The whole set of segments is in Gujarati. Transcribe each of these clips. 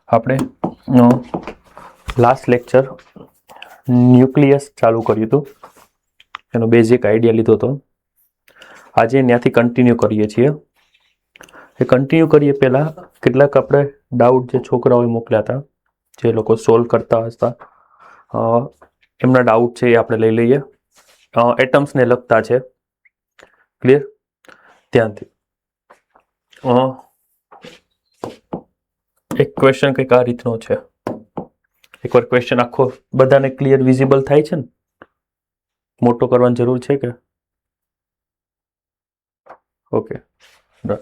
આપણે લાસ્ટ લેક્ચર ન્યુક્લિયસ ચાલુ કર્યું હતું, એનો બેઝિક આઈડિયા લીધો હતો. આજે ત્યાંથી કન્ટિન્યુ કરીએ છીએ. એ કન્ટિન્યુ કરીએ પહેલાં કેટલાક આપણે ડાઉટ જે છોકરાઓએ મોકલ્યા હતા, જે લોકો સોલ્વ કરતા હતા, એમના ડાઉટ છે એ આપણે લઈ લઈએ. એટમ્સને લગતા છે. ક્લિયર? ત્યાંથી એક ક્વેશ્ચન કંઈક આ રીતનો છે. એકવાર ક્વેશ્ચન આખો બધાને ક્લિયર વિઝિબલ થાય છે ને? મોટો કરવાની જરૂર છે કે? Okay, done.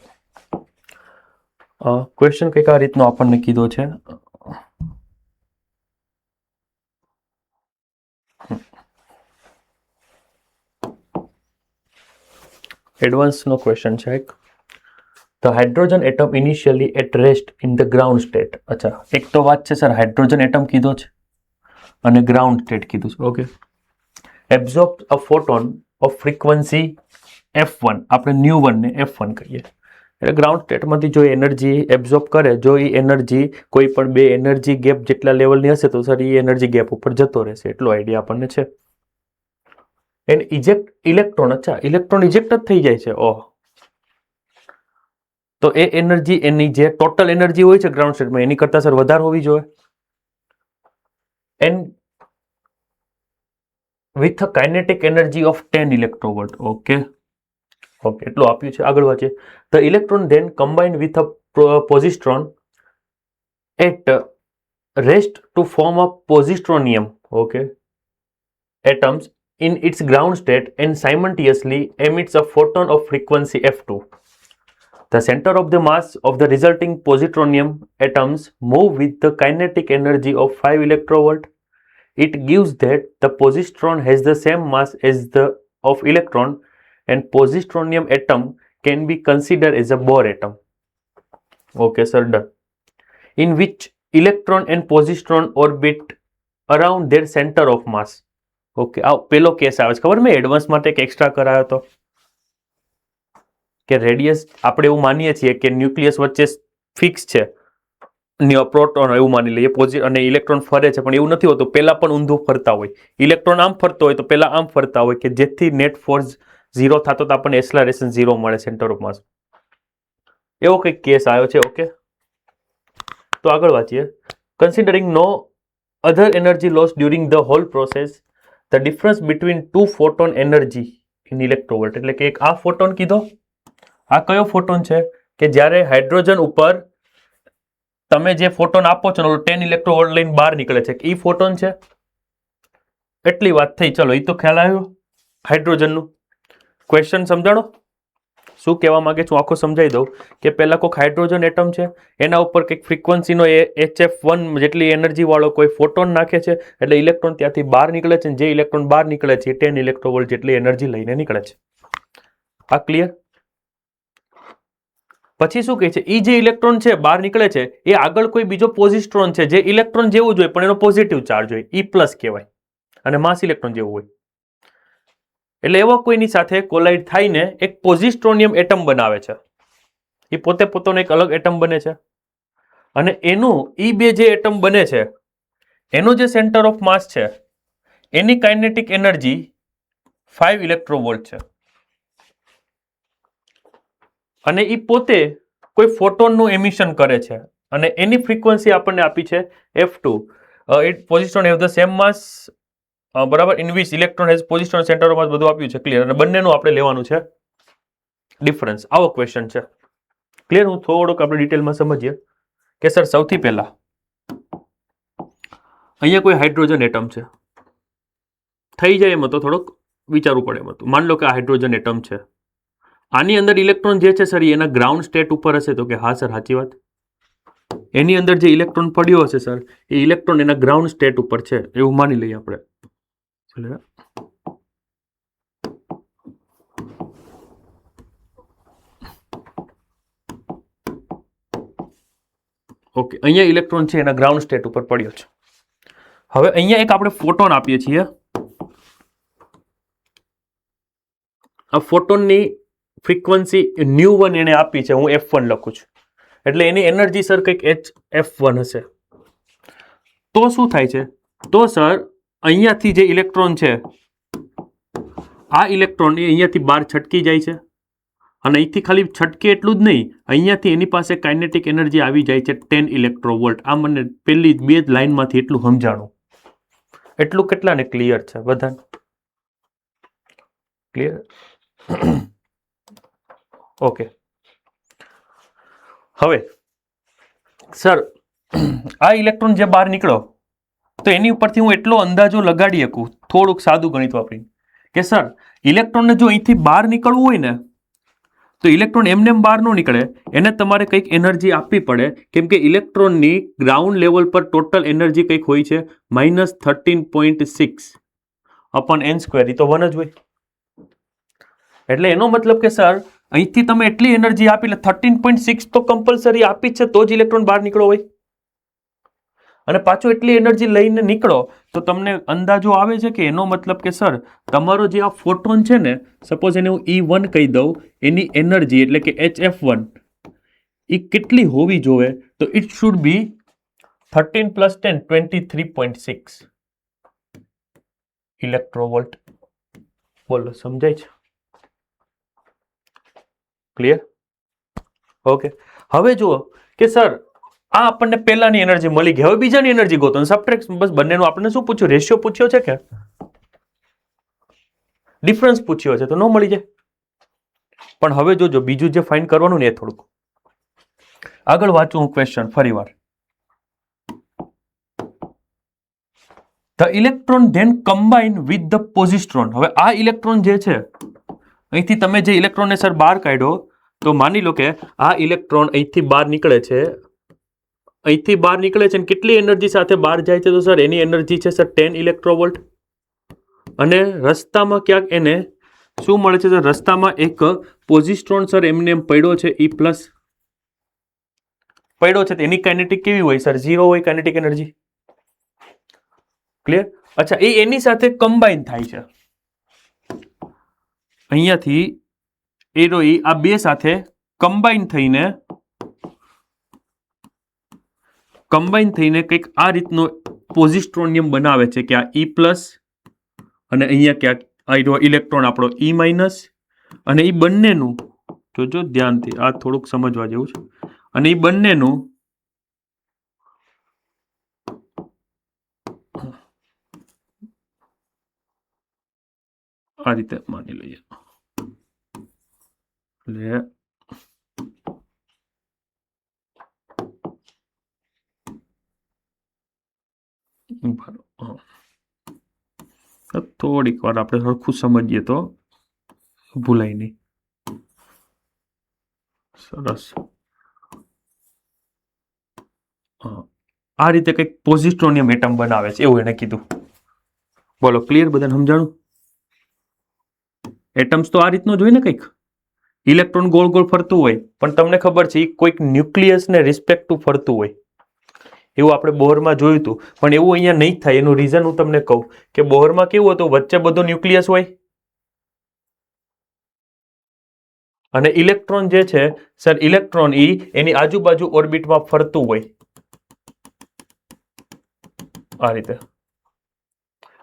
ક્વેશ્ચન કંઈક આ રીતનો આપણને કીધો છે. એડવાન્સનો ક્વેશ્ચન છે એક. The hydrogen atom initially at rest in the ground state. અચ્છા, એક તો વાત છે સર, હાઇડ્રોજન એટમ કીધો છે અને ગ્રાઉન્ડ સ્ટેટ કીધું છે. ઓકે. એબ્ઝોર્બ અ ફોટોન ઓફ ફ્રીક્વન્સી F1, આપણે ન્યુ વનને F1 કહીએ. એટલે ગ્રાઉન્ડ સ્ટેટમાંથી જો એનર્જી એબ્ઝોર્બ કરે, જો એ એનર્જી કોઈ પણ બે એનર્જી ગેપ જેટલા લેવલની હશે તો સર એ એનર્જી ગેપ ઉપર જતો રહેશે. એટલો આઈડિયા આપણને છે. એન્ડ ઇજેક્ટ ઇલેક્ટ્રોન, અચ્છા ઇલેક્ટ્રોન ઇજેક્ટ જ થઈ જાય છે. ઓહ, તો એ એનર્જી એની જે ટોટલ એનર્જી હોય છે ગ્રાઉન્ડ સ્ટેટમાં એની કરતા સર વધારે હોવી જોઈએ. And with a kinetic energy of 10 electronvolt. Okay okay, એટલું આપ્યું છે. આગળ વાંચીએ. The electron then combined with a positron at rest to form a positronium. Okay, atoms in its ground state and simultaneously emits a photon of frequency F2. The center of the mass of the resulting positronium atoms move with the kinetic energy of 5 electrovolt. It gives that the positron has the same mass as the of electron and positronium atom can be considered as a Bohr atom. Okay sir, done. In which electron and positron orbit around their center of mass. Okay, આ પેલો કેસ આવે છે ખબર? મેં એડવાન્સ માટે એક એક્સ્ટ્રા કરાયો હતો કે રેડિયસ આપણે એવું માનીએ છીએ કે ન્યુક્લિયસ વચ્ચે ફિક્સ છે, પ્રોટોન એવું માની લઈએ, અને ઇલેક્ટ્રોન ફરે છે, પણ એવું નથી હોતું. પહેલા પણ ઊંધું ફરતા હોય. ઇલેક્ટ્રોન આમ ફરતો હોય તો પહેલા આમ ફરતા હોય, કે જેથી નેટ ફોર્સ 0 થતો તો આપણને એક્સલરેશન 0 મળે સેન્ટર ઓફ માસ. એવો કંઈક કેસ આવ્યો છે. ઓકે, તો આગળ વાંચીએ. Considering no other energy loss during the whole process, the difference between two photon energy in electrovolt. એટલે કે એક આ ફોટોન કીધો, આ કયો ફોટોન છે? કે જ્યારે હાઇડ્રોજન ઉપર તમે જે ફોટોન આપો છો 10 ઇલેક્ટ્રોવોલ્ટ લઈને બહાર નીકળે છે, એ ફોટોન છે. એટલી વાત થઈ. ચલો, એ તો ખ્યાલ આવ્યો હાઇડ્રોજનનું. ક્વેશ્ચન સમજાણો શું કહેવા માંગે છું, આખો સમજાવી દઉં. કે પહેલા કોઈક હાઇડ્રોજન એટમ છે, એના ઉપર કંઈક ફ્રીક્વન્સીનો HF1 જેટલી એનર્જી વાળો કોઈ ફોટોન નાખે છે, એટલે ઇલેક્ટ્રોન ત્યાંથી બહાર નીકળે છે. જે ઇલેક્ટ્રોન બહાર નીકળે છે 10 ઇલેક્ટ્રોવોલ્ટ જેટલી એનર્જી લઈને નીકળે છે. આ ક્લિયર? પછી શું કહે છે? એ જે ઇલેક્ટ્રોન છે બહાર નીકળે છે, એ આગળ કોઈ બીજો પોઝિસ્ટ્રોન છે જે ઇલેક્ટ્રોન જેવું જ હોય પણ એનો પોઝિટિવ ચાર્જ હોય, E+ કહેવાય, અને માસ ઇલેક્ટ્રોન જેવું હોય. એટલે એવા કોઈની સાથે કોલાઇડ થઈને એક પોઝિસ્ટ્રોનિયમ એટમ બનાવે છે. એ પોતે પોતાનો એક અલગ એટમ બને છે, અને એનું એ બે જે એટમ બને છે એનો જે સેન્ટર ઓફ માસ છે એની કાઇનેટિક એનર્જી 5 ઇલેક્ટ્રોવોલ્ટ છે, અને એ પોતે કોઈ ફોટોનનું એમિશન કરે છે, અને એની ફ્રીક્વન્સી આપણને આપી છે F2. It positron have the same mass, બરાબર, in which electron has positron centre of mass, બધું આપ્યું છે. ક્લિયર? અને બંનેનું આપણે લેવાનું છે ડિફરન્સ. આવો ક્વેશ્ચન છે. ક્લિયર? હું થોડુંક આપણે ડિટેલમાં સમજીએ કે સર સૌથી પહેલા અહીંયા કોઈ હાઇડ્રોજન એટમ છે, થઈ જાય એમાં તો થોડુંક વિચારવું પડે એમ હતું. માન લો કે આ હાઇડ્રોજન એટમ છે, આની અંદર ઇલેક્ટ્રોન જે છે સર એના ગ્રાઉન્ડ સ્ટેટ ઉપર હશે, તો કે હા સર સાચી વાત. એની અંદર જે ઇલેક્ટ્રોન પડ્યો હશે સર, એ ઇલેક્ટ્રોન એના ગ્રાઉન્ડ સ્ટેટ ઉપર છે એવું માની લઈએ આપણે. ઓકે, અહીંયા ઇલેક્ટ્રોન છે એના ગ્રાઉન્ડ સ્ટેટ ઉપર પડ્યો છે. હવે અહીંયા એક આપણે ફોટોન આપીએ છીએ. આ ફોટોનની ફ્રીક્વન્સી ન્યુ1 એને આપી છે, હું F1 લખું છું, એટલે એની એનર્જી સર કંઈક HF1 હશે. તો શું થાય છે? તો સર અહીંયાથી જે ઇલેક્ટ્રોન છે, આ ઇલેક્ટ્રોન એ અહીંયાથી બહાર છટકી જાય છે, અને અહીંથી ખાલી છટકે એટલું જ નહીં, અહીંયાથી એની પાસે કાઇનેટિક એનર્જી આવી જાય છે 10 ઇલેક્ટ્રોવોલ્ટ. આ મને પેલી બે જ લાઈનમાંથી એટલું સમજાણું. એટલું કેટલાને ક્લિયર છે? બધાને ક્લિયર? ઓકે. હવે સર આ ઇલેક્ટ્રોન જે બહાર નીકળ્યો, તો એની ઉપરથી હું એટલો અંદાજો લગાડી શકું થોડુંક સાદું ગણિત વાપરીને કે સર ઇલેક્ટ્રોનને જો અહીંથી બહાર નીકળવું હોય ને, તો ઇલેક્ટ્રોન એમને એમ બહાર ન નીકળે, એને તમારે કંઈક એનર્જી આપવી પડે, કેમ કે ઇલેક્ટ્રોનની ગ્રાઉન્ડ લેવલ પર ટોટલ એનર્જી કંઈક હોય છે -13.6 અપોન n². તો 1 જ હોય. એટલે એનો મતલબ કે સર અહીંથી તમે એટલી એનર્જી આપી, એટલે 13.6 તો કમ્પલસરી આપી જ છે, તો જ ઇલેક્ટ્રોન બહાર નીકળો હોય. અને પાછો એટલી એનર્જી લઈને નીકળો તો તમને અંદાજો આવે છે કે એનો મતલબ કે સર તમારો જે આ ફોટોન છે ને, સપોઝ એને હું E1 કહી દઉં, એની એનર્જી એટલે કે HF1 એ કેટલી હોવી જોઈએ? તો ઇટ શુડ બી 13 + 10 23.6 ઇલેક્ટ્રોવોલ્ટ. બોલો, સમજાય છે? ક્લિયર? ઓકે. હવે જુઓ કે સર આ આપણને પહેલાની એનર્જી મળી ગઈ, હવે બીજાની એનર્જી ગોતો. સબટ્રેક્ટ, બસ બંનેનું આપણને શું પૂછ્યું? રેશિયો પૂછ્યો છે કે ડિફરન્સ પૂછ્યો છે, તો ન મળી જાય. પણ હવે જોજો બીજું જે ફાઇન્ડ કરવાનું ને એ થોડુંક આગળ વાંચું હું ક્વેશ્ચન ફરીવાર. The electron then combine with the positron. હવે આ ઇલેક્ટ્રોન જે છે, અહીંથી તમે જે ઇલેક્ટ્રોનને સર બહાર કાઢ્યો, તો માની લો કે આ ઇલેક્ટ્રોન અહીંથી બહાર નીકળે છે, અહીંથી બહાર નીકળે છે, અને કેટલી એનર્જી સાથે બહાર જાય છે? તો સર એની એનર્જી છે સર 10 ઇલેક્ટ્રોવોલ્ટ. અને રસ્તામાં ક્યાંક એને શું મળે છે? સર રસ્તામાં એક પોઝિસ્ટ્રોન સર એમને એમ પડ્યો છે, E+ પડ્યો છે, તો એની કાઇનેટિક કેવી હોય સર? 0 હોય કાઇનેટિક એનર્જી. ક્લિયર? અચ્છા, એ એની સાથે કમ્બાઈન થાય છે, અહીંયાથી એનો આ બે સાથે કમ્બાઈન થઈને કંઈક આ રીતનો પોઝિસ્ટ્રોનિયમ બનાવે છે કે આ E+ અને અહીંયા ક્યાંક આ ઇલેક્ટ્રોન આપણો E-, અને એ બંનેનું જોજો ધ્યાનથી, આ થોડુંક સમજવા જેવું છે, અને એ બંનેનું આ રીતે માની લઈએ. એટલે થોડીક વાર આપણે સરખું સમજીએ તો ભૂલાય નહીં. સરસ. આ રીતે કંઈક પોઝિસ્ટ્રોનિયમ એટમ બનાવે છે એવું એને કીધું. બોલો, ક્લિયર? બધાને સમજાણું? એટમ્સ તો આ રીતનો જ હોય ને, કંઈક ઇલેક્ટ્રોન ગોળ ગોળ ફરતું હોય, પણ તમને ખબર છે એ કોઈક ન્યુક્લિયસને રિસ્પેક્ટ ટુ ફરતું હોય. એવું આપણે બોહરમાં જોયું હતું, પણ એવું અહીંયા નહીં થાય. એનું રીઝન હું તમને કહું કે બોહરમાં કેવું હતું, વચ્ચે બધો ન્યુક્લિયસ હોય, અને ઇલેક્ટ્રોન જે છે સર, ઇલેક્ટ્રોન એની આજુબાજુ ઓર્બિટમાં ફરતું હોય આ રીતે.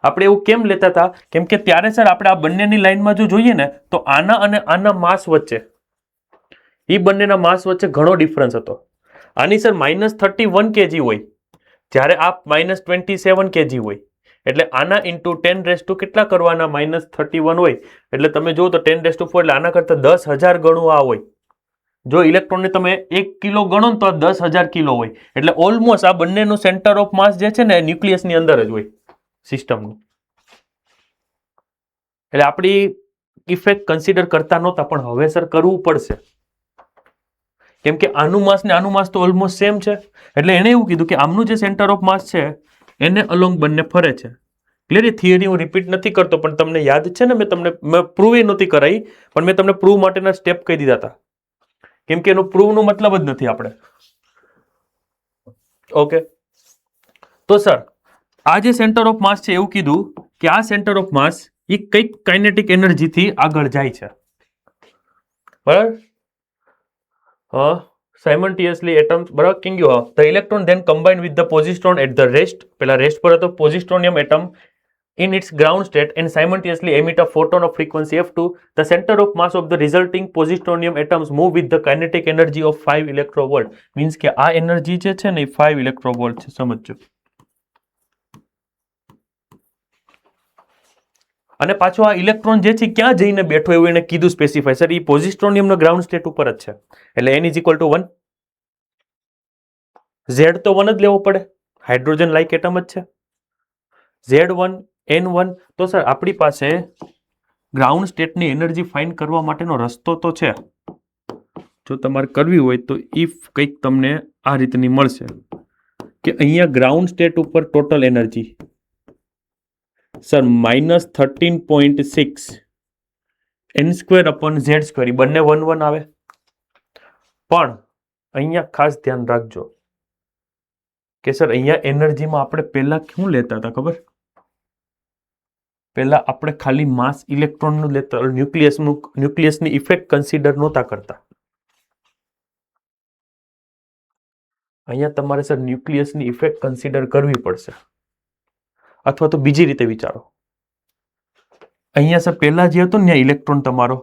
આપણે એવું કેમ લેતા હતા? કેમ કે ત્યારે સર આપણે આ બંનેની લાઈનમાં જો જોઈએ ને, તો આના અને આના માસ વચ્ચે, એ બંનેના માસ વચ્ચે ઘણો ડિફરન્સ હતો. આની સર -31 kg હોય, જ્યારે આ -27 kg હોય. એટલે આના × 10⁻⁴ કેટલા કરવાના? -31 હોય, એટલે તમે જો તો 10⁴, એટલે આના કરતા 10,000 ગણું આ હોય. જો ઇલેક્ટ્રોનને તમે 1 કિલો ગણો ને તો 10,000 કિલો હોય. એટલે ઓલમોસ્ટ આ બંનેનું સેન્ટર ઓફ માસ જે છે ને, ન્યુક્લિયસની અંદર જ હોય સિસ્ટમનું. એટલે આપણી ઇફેક્ટ કન્સિડર કરતા નહોતા, પણ હવે સર કરવું પડશે, કેમ કે આનું માસ ને આનું માસ તો ઓલમોસ્ટ સેમ છે. એટલે એને એવું કીધું કે આમનું જે સેન્ટર ઓફ માસ છે એને અલોંગ બંને ફરે છે. ક્લિયર? એ થિયરી હું રિપીટ નથી કરતો, પણ તમને યાદ છે ને, મેં પ્રૂવ નહોતી કરાઈ, પણ મેં તમને પ્રૂવ માટેના સ્ટેપ કહી દીધા હતા, કેમ કે એનો પ્રૂવ નો મતલબ જ નથી આપણે. ઓકે. તો સર આ જે સેન્ટર ઓફ માસ છે, એવું કીધું કે આ સેન્ટર ઓફ માસ એ કઈક કાઇનેટિક એનર્જી થી આગળ જાય છે, બરાબર? સાયમલ્ટેનિયસલી એટમ્સ, બરાબર કેમ ગયો, the electron then combine with the positron at the rest, પેલા રેસ્ટ પર હતો positronium atom in its ground state and simultaneously emit a photon of frequency f2. The center of mass of the resulting positronium atoms move with the kinetic energy of 5 electrovolt. Means કે આ એનર્જી જે છે ને એ 5 electrovolt છે, સમજજો. અને પાછો આ ઇલેક્ટ્રોન જે છે ક્યાં જઈને બેઠો એવું એને કીધું સ્પેસિફાય, સર એ પોઝિટ્રોનિયમ નો ગ્રાઉન્ડ સ્ટેટ ઉપર જ છે, એટલે n is equal two 1. Z તો 1 જ લેવો પડે, હાઇડ્રોજન લાઇક એટમ જ છે. Z1 N1, તો સર આપણી પાસે ગ્રાઉન્ડ સ્ટેટની એનર્જી ફાઇન્ડ કરવા માટેનો રસ્તો તો છે. જો તમારે કરવી હોય તો ઇફ કંઈક તમને આ રીતની મળશે કે અહીંયા ગ્રાઉન્ડ સ્ટેટ ઉપર total energy sir -13.6 n² upon Z², એ બંને 1 1 આવે. પણ અહીંયા ખાસ ધ્યાન રાખજો કે સર અહીંયા એનર્જીમાં આપણે પહેલા શું લેતા હતા ખબર? પહેલા આપણે ખાલી માસ ઇલેક્ટ્રોનનું લેતા, ન્યુક્લિયસની ઇફેક્ટ કન્સિડર નહોતા કરતા. અહીંયા તમારે સર ન્યુક્લિયસની ઇફેક્ટ કન્સિડર કરવી પડશે, અથવા તો બીજી રીતે વિચારો. અહીંયા સર પહેલા જે હતો ને ઇલેક્ટ્રોન તમારો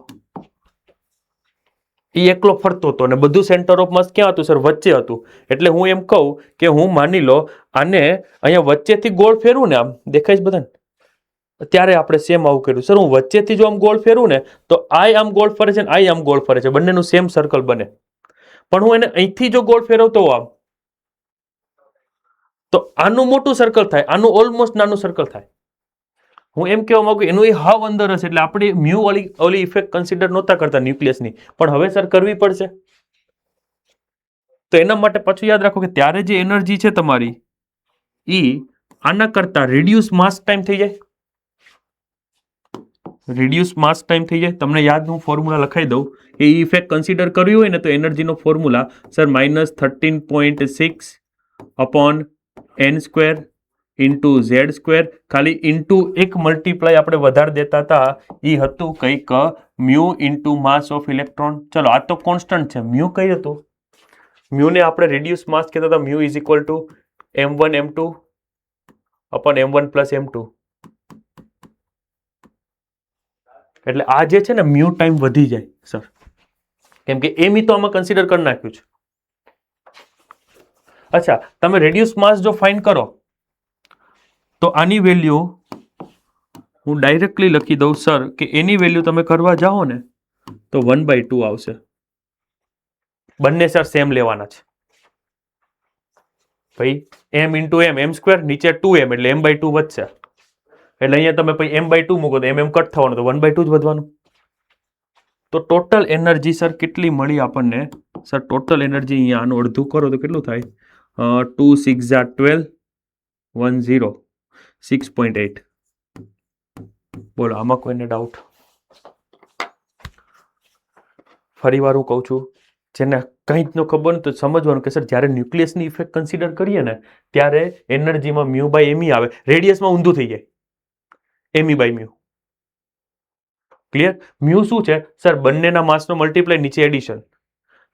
એ એકલો ફરતો હતો અને બધું સેન્ટર ઓફ માસ ક્યાં હતું સર? વચ્ચે હતું. એટલે હું એમ કહું કે હું માની લો આને અહીંયા વચ્ચેથી ગોળ ફેરવું ને, આમ દેખાય છે બધાને, ત્યારે આપણે સેમ આવું કર્યું. સર હું વચ્ચેથી જો આમ ગોળ ફેરવું ને તો આય આમ ગોળ ફરે છે ને આય આમ ગોળ ફરે છે, બંનેનું સેમ સર્કલ બને. પણ હું એને અહીંથી જો ગોળ ફેરવતો આમ તો આનું મોટું સર્કલ થાય, આનું ઓલમોસ્ટ નાનું સર્કલ થાય. હું એમ કહેવા માંગુ એનું એ હાવ અંદર હશે, એટલે આપણે મ્યુ ઓલી ઇફેક્ટ કન્સિડર નહોતા કરતા ન્યુક્લિયસની, પણ હવે સર કરવી પડશે. તો એના માટે પાછું યાદ રાખો કે ત્યારે જે એનર્જી છે તમારી એ આના કરતા રિડ્યુસ માસ ટાઈમ થઈ જાય, રિડ્યુસ માસ ટાઈમ થઈ જાય. તમને યાદ હું ફોર્મ્યુલા લખાઈ દઉં, એ ઇફેક્ટ કન્સિડર કર્યું હોય ને તો એનર્જીનો formula sir -13.6 upon n² into Z², ખાલી ઇન્ટુ એક મલ્ટીપ્લાય આપણે વધારે દેતા હતા, એ હતું કંઈક mu into mass of electron. ચલો આ તો કોન્સ્ટન્ટ છે, મ્યુ કઈ હતું? મ્યુને આપણે રિડ્યુસ માસ કહેતા હતા, mu is equal two m1 m2 upon m1 plus m2. એટલે આ જે છે ને મ્યુ ટાઈમ વધી જાય સર, કેમ કે એમ તો આમાં કન્સિડર કરી નાખ્યું છે. અચ્છા, તમે રેડિયસ માસ જો ફાઇન્ડ કરો તો આની વેલ્યુ હું ડાયરેક્ટલી લખી દઉં સર કે એની વેલ્યુ તમે કરવા જાઓ ને તો 1/2 આવશે. બંને સર સેમ લેવાના છે ભાઈ, m ઇન્ટુ m, m², નીચે 2m એટલે m/2 વધશે. એટલે અહીંયા તમે પછી m/2 મૂકો તો mm કટ થવાનું, તો 1/2 જ વધવાનું. તો ટોટલ એનર્જી સર કેટલી મળી આપણને? સર ટોટલ એનર્જી અહીંયા આનું અડધું કરો તો કેટલું થાય? 2 6 12 10 6.8. બોલો આમાં કોઈને ડાઉટ? ફરી વાર હું કહું છું, જેને કંઈ જ ન ખબર તો સમજવાનું કે સર જ્યારે ન્યુક્લિયસની ઇફેક્ટ કન્સિડર કરીએ ને ત્યારે એનર્જીમાં મ્યુ બાય એમી આવે, રેડિયસમાં ઊંધું થઈ જાય, એમી બાય મ્યુ. ક્લિયર? મ્યુ શું છે સર? બંનેના માસનો મલ્ટીપ્લાય નીચે એડિશન.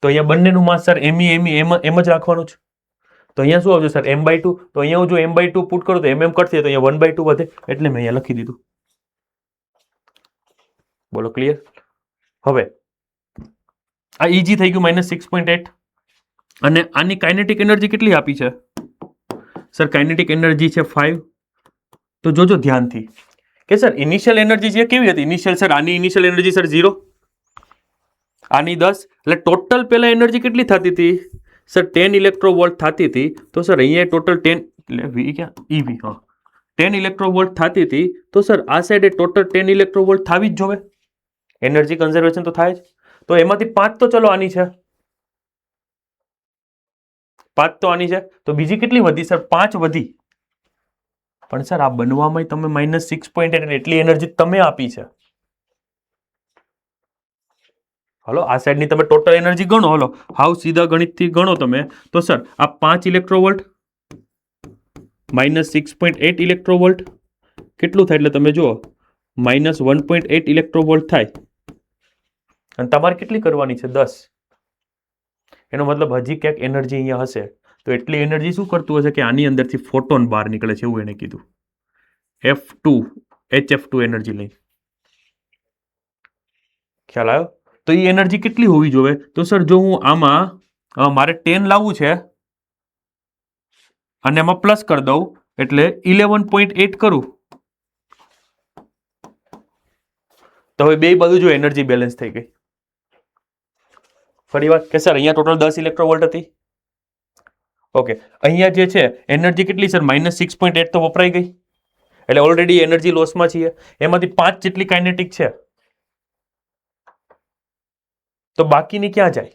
તો અહીંયા બંનેનું માસ સર એમી એમી એમ જ રાખવાનું છે. તો અહીંયા શું આવશે સર? m/2. તો અહીંયા હું જો m/2 પુટ કરું તો mm કટ થાય, તો અહીંયા 1/2 વધે, એટલે મેં અહીંયા લખી દીધું. બોલો ક્લિયર? હવે આ ઈજી થઈ ગયું -6.8. અને આની કાઇનેટિક એનર્જી કેટલી આપી છે સર? કાઇનેટિક એનર્જી છે 5. તો જોજો ધ્યાનથી કે સર ઇનિશિયલ એનર્જી જે કેવી હતી? ઇનિશિયલ સર આની ઇનિશિયલ એનર્જી સર 0, આની 10, એટલે ટોટલ પહેલા એનર્જી કેટલી થતી હતી સર? 10 ઇલેક્ટ્રોવોલ્ટ થતી હતી. તો સર અહીંયા ટોટલ 10 એટલે વી ક્યાં ઈવી, હા 10 ઇલેક્ટ્રોવોલ્ટ થતી હતી. તો સર આ સાઈડે ટોટલ 10 ઇલેક્ટ્રોવોલ્ટ થવી જ જોવે, એનર્જી કન્ઝર્વેશન તો થાય જ. તો એમાંથી 5 તો ચલો આની છે, 5 તો આની છે, તો બીજી કેટલી વધી સર? 5 વધી. પણ સર આ બનવામાં તમે -6.8 એટલી એનર્જી તમે આપી છે. હલો આ સાઈડની તમે ટોટલ એનર્જી ગણો, હલો હાવ સીધા ગણિતથી ગણો તમે, તો સર આ 5 ઇલેક્ટ્રોવોલ્ટ -6.8 ઇલેક્ટ્રોવોલ્ટ કેટલું થાય? એટલે તમે જુઓ -1.8 ઇલેક્ટ્રોવોલ્ટ થાય. અને તમારે કેટલી કરવાની છે? 10. એનો મતલબ હજી ક્યાંક એનર્જી અહીંયા હશે. તો એટલી એનર્જી શું કરતું હશે કે આની અંદરથી ફોટોન બહાર નીકળે છે એવું એને કીધું. F2 HF2 એનર્જી લઈ. ખ્યાલ આવ્યો? તો એ એનર્જી કેટલી હોવી જોઈએ? તો સર જો હું આમાં મારે 10 લાવવું છે અને એમાં પ્લસ કરી દઉં એટલે 11.8 કરું તો હવે બે બાજુ જો એનર્જી બેલેન્સ થઈ ગઈ. ફરી વાત કે સર અહીંયા ટોટલ 10 ઇલેક્ટ્રોવોલ્ટ હતી. ઓકે, અહીંયા જે છે એનર્જી કેટલી સર? -6.8 તો વપરાઈ ગઈ એટલે ઓલરેડી એનર્જી લોસમાં છીએ. એમાંથી 5 જેટલી કાઇનેટિક છે તો બાકીની ક્યાં જાય?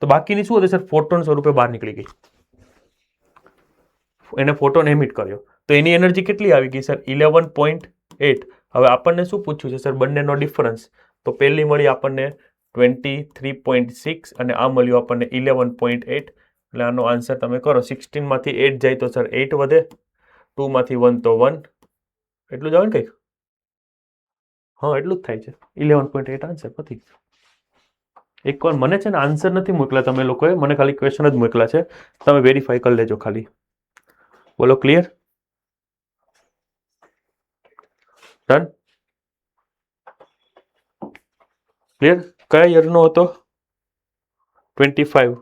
તો બાકીની શું હતી સર? ફોટોન સ્વરૂપે બહાર નીકળી ગઈ. એને ફોટોન એમિટ કર્યો તો એની એનર્જી કેટલી આવી ગઈ સર? 11.8. હવે આપણને શું પૂછ્યું છે સર? બંનેનો ડિફરન્સ. તો પહેલી મળી આપણને 23.6 અને આ મળ્યું આપણને 11.8. એટલે આનો આન્સર તમે કરો. 16 માંથી 8 જાય તો સર 8 વધે, 2 માંથી 1 તો 1. એટલું જ આવે ને કંઈક? હા, એટલું જ થાય છે. 11.8 આન્સર પતી. એકવાર મને છે ને આન્સર નથી મોકલ્યા તમે લોકોએ, મને ખાલી ક્વેશ્ચન જ મોકલ્યા છે. તમે વેરીફાઈ કરી લેજો ખાલી. બોલો, ક્લિયર? ડન? ક્લિયર? કયા યરનો હતો? 25.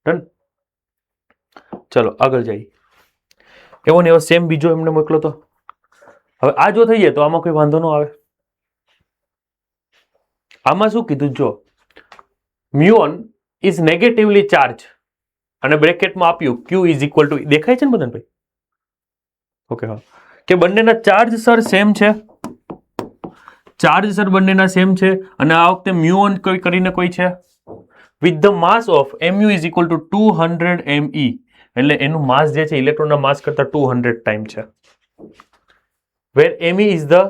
ડન? ચલો આગળ જઈએ. એવો ને એવો સેમ બીજો એમને મોકલો તો. હવે આ જો થઈ જાય તો આમાં કોઈ વાંધો ન આવે. આમાં શું કીધું? જો મ્યુઓન ઇઝ નેગેટિવલી ચાર્જ અને બ્રેકેટમાં આપ્યું Q ઇઝ ઇક્વલ ટુ, દેખાય છે ને બધાને ભાઈ? ઓકે, હા, કે બંનેના ચાર્જ સર સેમ છે. ચાર્જ સર બંનેના સેમ છે અને આ વખતે મ્યુઓન કોઈ કરીને કોઈ છે with the mass of mu is equal two 200 me. એટલે એનું માસ જે છે ઇલેક્ટ્રોનના માસ કરતા 200 ટાઈમ છે. where me is the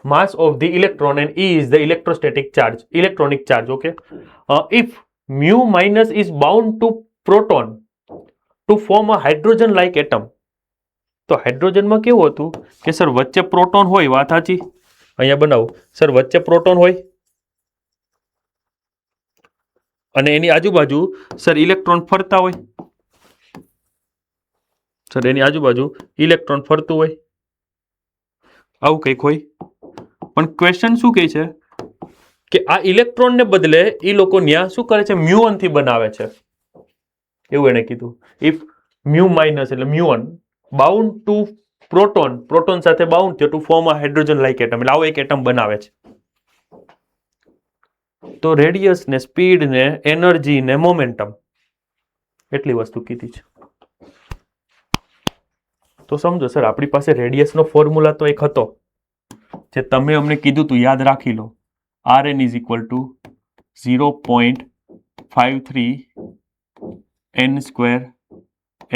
mass of the electron and E is the electrostatic charge, electronic charge. Okay, if mu minus is bound to proton to form a hydrogen like atom. તો હાઇડ્રોજનમાં કેવું હતું કે સર વચ્ચે પ્રોટોન હોય, વાત સાચી? અહીંયા બનાવો સર, વચ્ચે પ્રોટોન હોય અને એની આજુબાજુ સર ઇલેક્ટ્રોન ફરતા હોય. સર એની આજુબાજુ ઇલેક્ટ્રોન ફરતું હોય, આવું કંઈક હોય. પણ ક્વેશ્ચન શું કહે છે કે આ ઇલેક્ટ્રોનને બદલે એ લોકો ન્યા શું કરે છે? મ્યુઓન થી બનાવે છે એવું એને કીધું. ઇફ મ્યુ માઇનસ એટલે muon bound to proton, proton સાથે બાઉન્ડ થયો to form a hydrogen like atom, એટલે આવો એક એટમ બનાવે છે. તો રેડિયસ ને સ્પીડ ને એનર્જી ને મોમેન્ટમ એટલી વસ્તુ કીધી છે. તો સમજો સર આપણી પાસે રેડિયસનો ફોર્મ્યુલા તો એક હતો જે તમે અમને કીધું તું, યાદ રાખી લો. Rn is equal two 0.53 n²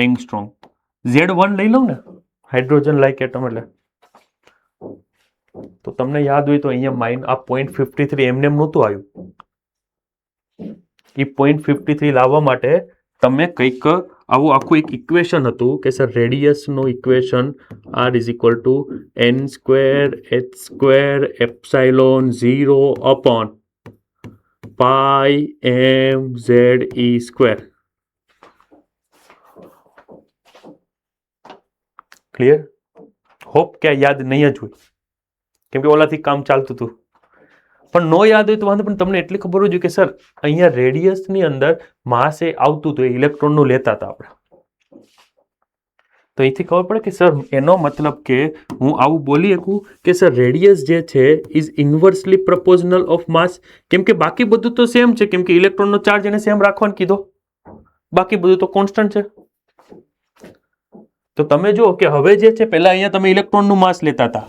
angstrom. Z1 લઈ લઉં ને, હાઇડ્રોજન લાઇક એટમ એટલે. તો તમને યાદ હોય તો અહીંયા આ 0.53 એમને નહોતું આવ્યું. એ 0.53 લાવવા માટે તમે કંઈક આવું આખું એક ઇક્વેશન હતું કે સર રેડિયસનો equation R is equal to n² h² epsilon 0 upon pi mze². Clear? Hope કે યાદ નહીં જ હોય, કેમ કે ઓલાથી કામ ચાલતું હતું. પણ નો યાદ હોય તો વાંધો, પણ તમને એટલી ખબર હોય કે સર અહીંયા રેડિયસની અંદર માસ એ આવતું હતું, ઇલેક્ટ્રોનનું લેતા હતા આપણે. તો અહીંથી ખબર પડે કે સર એનો મતલબ કે હું આવું બોલી શકું કે સર રેડિયસ જે છે ઇઝ ઇન્વર્સલી પ્રપોઝનલ ઓફ માસ. કેમ કે બાકી બધું તો સેમ છે, કેમ કે ઇલેક્ટ્રોનનો ચાર્જ એને સેમ રાખવાનો કીધો, બાકી બધું તો કોન્સ્ટન્ટ છે. તો તમે જુઓ કે હવે જે છે પહેલા અહીંયા તમે ઇલેક્ટ્રોનનું માસ લેતા હતા,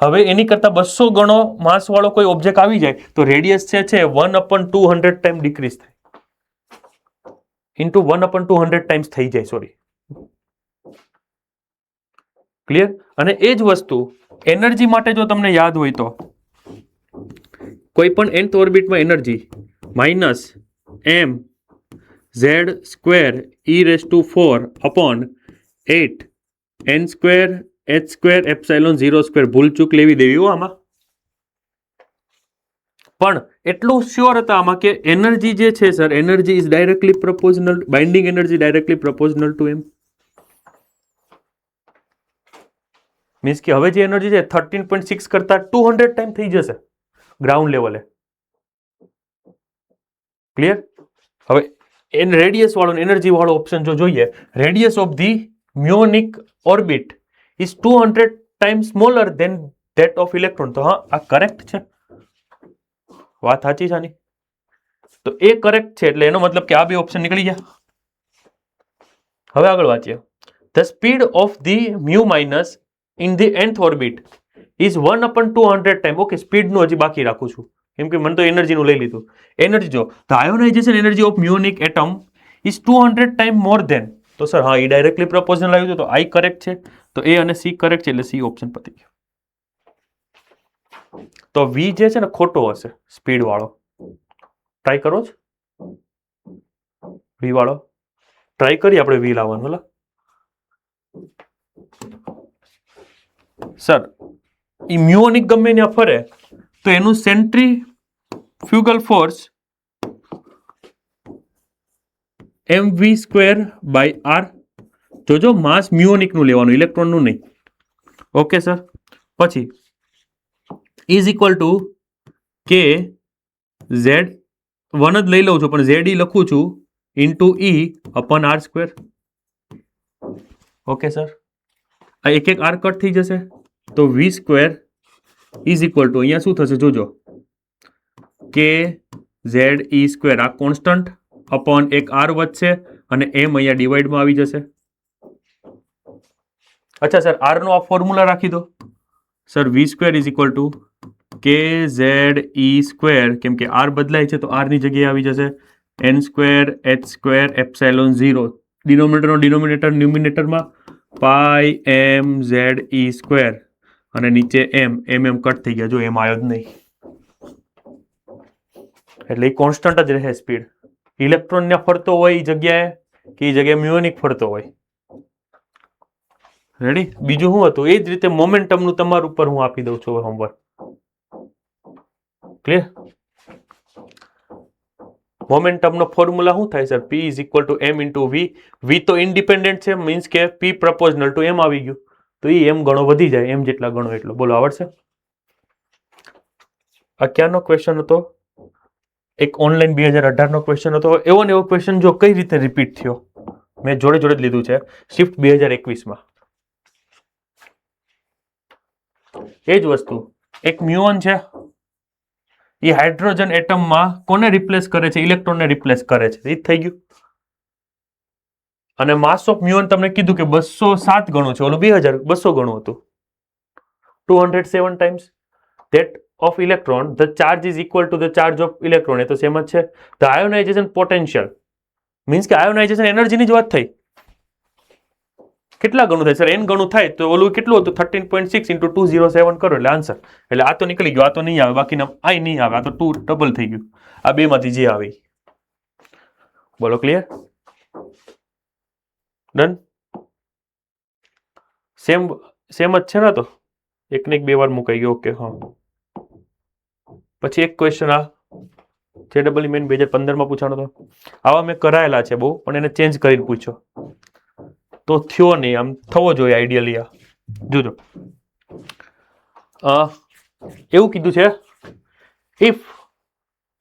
હવે એની કરતા 200 ગણો માસ વાળો કોઈ ઓબ્જેક્ટ આવી જાય તો રેડિયસ છે 1/200 ટાઈમ ડિક્રીઝ થાય, ઇન્ટુ 1/200 ટાઈમ્સ થઈ જાય. Sorry, clear? અને એ જ વસ્તુ એનર્જી માટે જો તમને યાદ હોય તો કોઈ પણ nth ઓર્બિટમાં energy -mz² e⁴ n² h² epsilon 0². ભૂલચૂક લેવી દેવી હો આમાં. પણ એટલું શ્યોર હતા આમાં કે એનર્જી જે છે sir, energy is directly proportional, binding energy directly proportional to M. Means કે હવે જે એનર્જી છે 13.6 કરતા 200 ટાઈમ થઈ જશે ગ્રાઉન્ડ લેવલે. ક્લિયર? હવે રેડિયસ વાળો એનર્જી વાળો ઓપ્શન જો જોઈએ, radius of the muonic orbit is 200 time smaller than that of electron. તો હા, આ કરેક્ટ છે, વાત સાચી છે આની. તો એ કરેક્ટ છે, એટલે એનો મતલબ કે આ બે ઓપ્શન નીકળી ગયા. હવે આગળ વાંચીએ. The speed of the mu minus in the nth orbit is 1/200 time. Okay, સ્પીડનું હજી બાકી રાખું છું કેમ કે મને તો એનર્જીનું લઈ લીધું. એનર્જી જો, the ionization energy of muonic atom is 200 time more than. તો સર હા, એ ડાયરેક્ટલી પ્રપોઝનલ આવ્યું તો આઈ કરેક્ટ છે. તો એ અને સી કરેક્ટ છે, એટલે સી ઓપ્શન પતી ગયો. તો વી જે છે ને ખોટો હશે, સ્પીડ વાળો. ટ્રાય કરો જ વી વાળો, ટ્રાય કરીએ આપણે વી લાવવાનું. હલા સર, ઈ મ્યુઓનિક ગમે ત્યાં ફરે તો એનું સેન્ટ્રીફ્યુગલ ફોર્સ mv²/r. જોજો, માસ મ્યુઓનિક નું લેવાનું, ઇલેક્ટ્રોન નું નહીં. Okay sir. પછી ઇઝ ઇક્વલ ટુ કે ઝેડ, વન જ લઈ લઉં છું પણ ઝેડ ઈ લખું છું, ઇન્ટુ E/r². ઓકે સર, આ એક એક આર કટ થઈ જશે તો v² ઇઝ ઇક્વલ ટુ અહીંયા શું થશે જોજો, કે ZE², આ કોન્સ્ટન્ટ અપોન એક આર વધશે અને એમ અહીંયા ડિવાઈડમાં આવી જશે. અચ્છા સર, આર નો આ ફોર્મ્યુલા રાખી દો sir, v² is equal two KZE², કેમ કે આર બદલાય છે તો આર ની જગ્યાએ આવી જશે n²h²ε0, ડિનોમિનેટર ન્યુમિનેટરમાં πmZE² અને નીચે એમ કટ થઈ ગયા, જો એમ આવ્યો જ નહીં, એટલે એ કોન્સ્ટન્ટ જ રહે સ્પીડ. ઇલેક્ટ્રોન ને ફરતો હોય એ જગ્યાએ કે એ જગ્યાએ મ્યુનિક ફરતો હોય. રેડી? બીજું શું હતું? એ જ રીતે મોમેન્ટમનું તમારા ઉપર હું આપી દઉં છું હોમવર્ક. ક્લિયર? મોમેન્ટમનો ફોર્મ્યુલા શું થાય sir? P is equal to m into v. V તો ઇન્ડિપેન્ડન્ટ છે, મીન્સ કે P પ્રપોઝનલ ટુ m આવી ગયું, તો એ એમ ગણો વધી જાય, એમ જેટલા ગણો એટલો. બોલો, આવડશે? આ ક્યાંનો ક્વેશ્ચન હતો? એક ઓનલાઈન 2018 નો ક્વેશ્ચન હતો. એવો ને એવો ક્વેશ્ચન જો કઈ રીતે રિપીટ થયો, મેં જોડે જોડે જ લીધું છે શિફ્ટ 2021 માં. એ જ વસ્તુ, એક મ્યુઓન છે, એ હાઇડ્રોજન એટમમાં કોને રિપ્લેસ કરે છે? ઇલેક્ટ્રોનને રિપ્લેસ કરે છે. એ થઈ ગયું. અને માસ ઓફ મ્યુઓન તમને કીધું કે 207 ગણું છે, ઓલું 2200 ગણું હતું, 207 times that of electron. The charge is equal to the charge of electron. એ તો સેમ જ છે. The ionization potential મીન્સ કે આયોનાઇઝેશન એનર્જીની જ વાત થઈ. કેટલા ગણું થાય સર? n ગણું થાય તો ઓલું કેટલું હતું? 13.6 × 207 કરો એટલે આન્સર. એટલે આ તો નીકળી ગયો, આ તો નહીં આવે, બાકીના આ નહીં આવે, આ તો 2 ડબલ થઈ ગયું. આ બે માંથી જે આવે. બોલો, ક્લિયર? ડન? સેમ જ છે ને? તો એક ને એક બે વાર મુકાઈ ગયો. ઓકે, હા. પછી એક ક્વેશ્ચન આ JEE મેન 2015 માં પૂછાણો હતો. આવા મેં કરાયેલા છે બહુ, પણ એને ચેન્જ કરીને પૂછ્યો તો થયો નહીં. આમ થવો જોઈએ આઈડિયલી. આ જોજો, એવું કીધું છે, if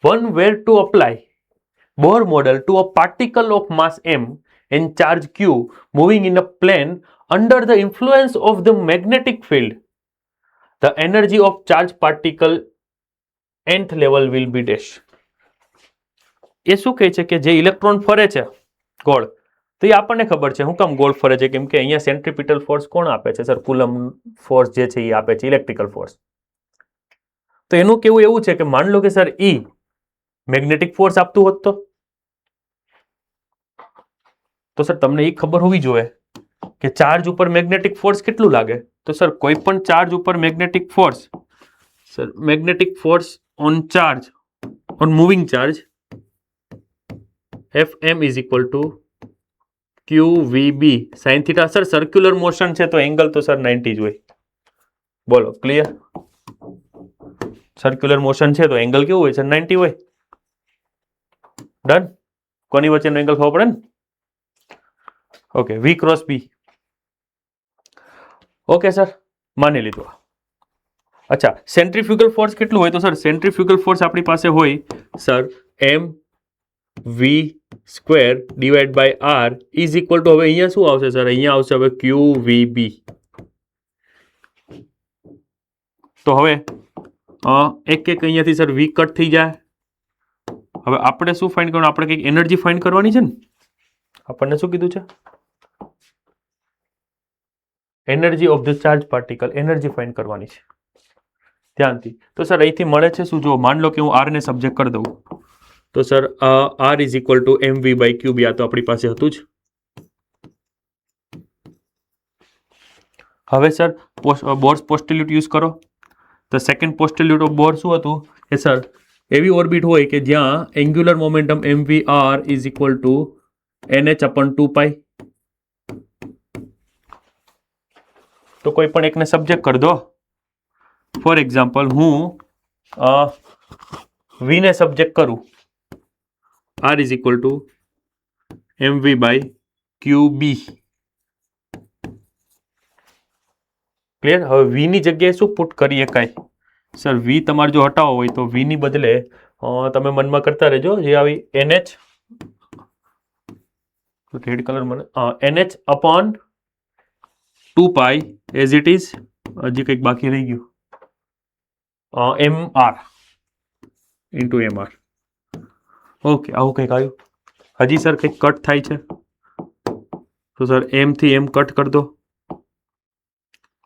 one were to apply Bohr model to a particle of mass m and charge q moving in a plane under the influence of the magnetic field, the energy of charged particle nth level will be dash. એ શું કહે છે કે જે ઇલેક્ટ્રોન ફરે છે ગોળ, તો એ આપણને ખબર છે શું કામ ગોળ ફરે છે, કેમ કે અહીંયા સેન્ટ્રીપિટલ ફોર્સ કોણ આપે છે સર? કુલમ ફોર્સ જે છે એ આપે છે, ઇલેક્ટ્રિકલ ફોર્સ. તો એનું કેવું એવું છે કે માન લો કે સર ઈ મેગ્નેટિક ફોર્સ આપતું હોત તો સર તમને એ ખબર હોવી જોઈએ કે ચાર્જ ઉપર મેગ્નેટિક ફોર્સ કેટલું લાગે. તો સર કોઈ પણ ચાર્જ ઉપર magnetic force, sir magnetic force on charge, on moving charge, Fm is equal to QVB sin θ. Sir circular motion છે તો એંગલ તો સર 90 જ હોય. બોલો, ક્લિયર? સર્ક્યુલર મોશન છે તો એંગલ કેવું હોય છે? 90 હોય. ડન. કોની વચ્ચેનો એંગલ ખબર પડે ને? Okay, V cross B. Okay sir, માની લીધું. અચ્છા, સેન્ટ્રીફ્યુગલ ફોર્સ કેટલું હોય? તો સર સેન્ટ્રીફ્યુગલ ફોર્સ આપણી પાસે હોય sir mv square divide by r is equal to, હવે અહીંયા શું આવશે સર? અહીંયા આવશે હવે qvb. તો હવે એક અહીંયાથી સર v કટ થઈ જાય. હવે આપણે શું ફાઇન્ડ કરવાનું? આપણે કંઈક એનર્જી ફાઇન્ડ કરવાની છે ને. આપણને શું કીધું છે? Energy of the charge particle, energy find કરવાની છે ધ્યાનથી. તો સર અહીંથી મળે છે શું? જો માન લો કે હું r ને સબ્જેક્ટ કરી દઉં તો sir r is equal to mv by cube. આ તો આપણી પાસે હતું જ. હવે સર બોર્સ પોસ્ટિલ્યુટ યુઝ કરો. તો સેકન્ડ પોસ્ટિલ્યુટ ઓફ બોર શું હતું કે સર એવી ઓર્બિટ હોય કે જ્યાં angular momentum mvr is equal to nh upon 2π. તો કોઈ પણ એકને સબ્જેક્ટ કરી દો. ફોર એક્ઝામ્પલ હું v ને સબ્જેક્ટ કરું, r is equal to mv by qb. Clear? હવે v ની જગ્યાએ શું પુટ કરીએ? કાંઈ સર v તમારે જો હટાવો હોય તો v ની બદલે તમે મનમાં કરતા રહેજો જે આવી nh, રેડ કલર મને nh upon 2π as it is. હજી કંઈક બાકી રહી ગયું, mr ઇન્ટુ mr. ઓકે, આવું કંઈક આવ્યું. હજી સર કંઈક કટ થાય છે તો સર m થી m કટ કરી દો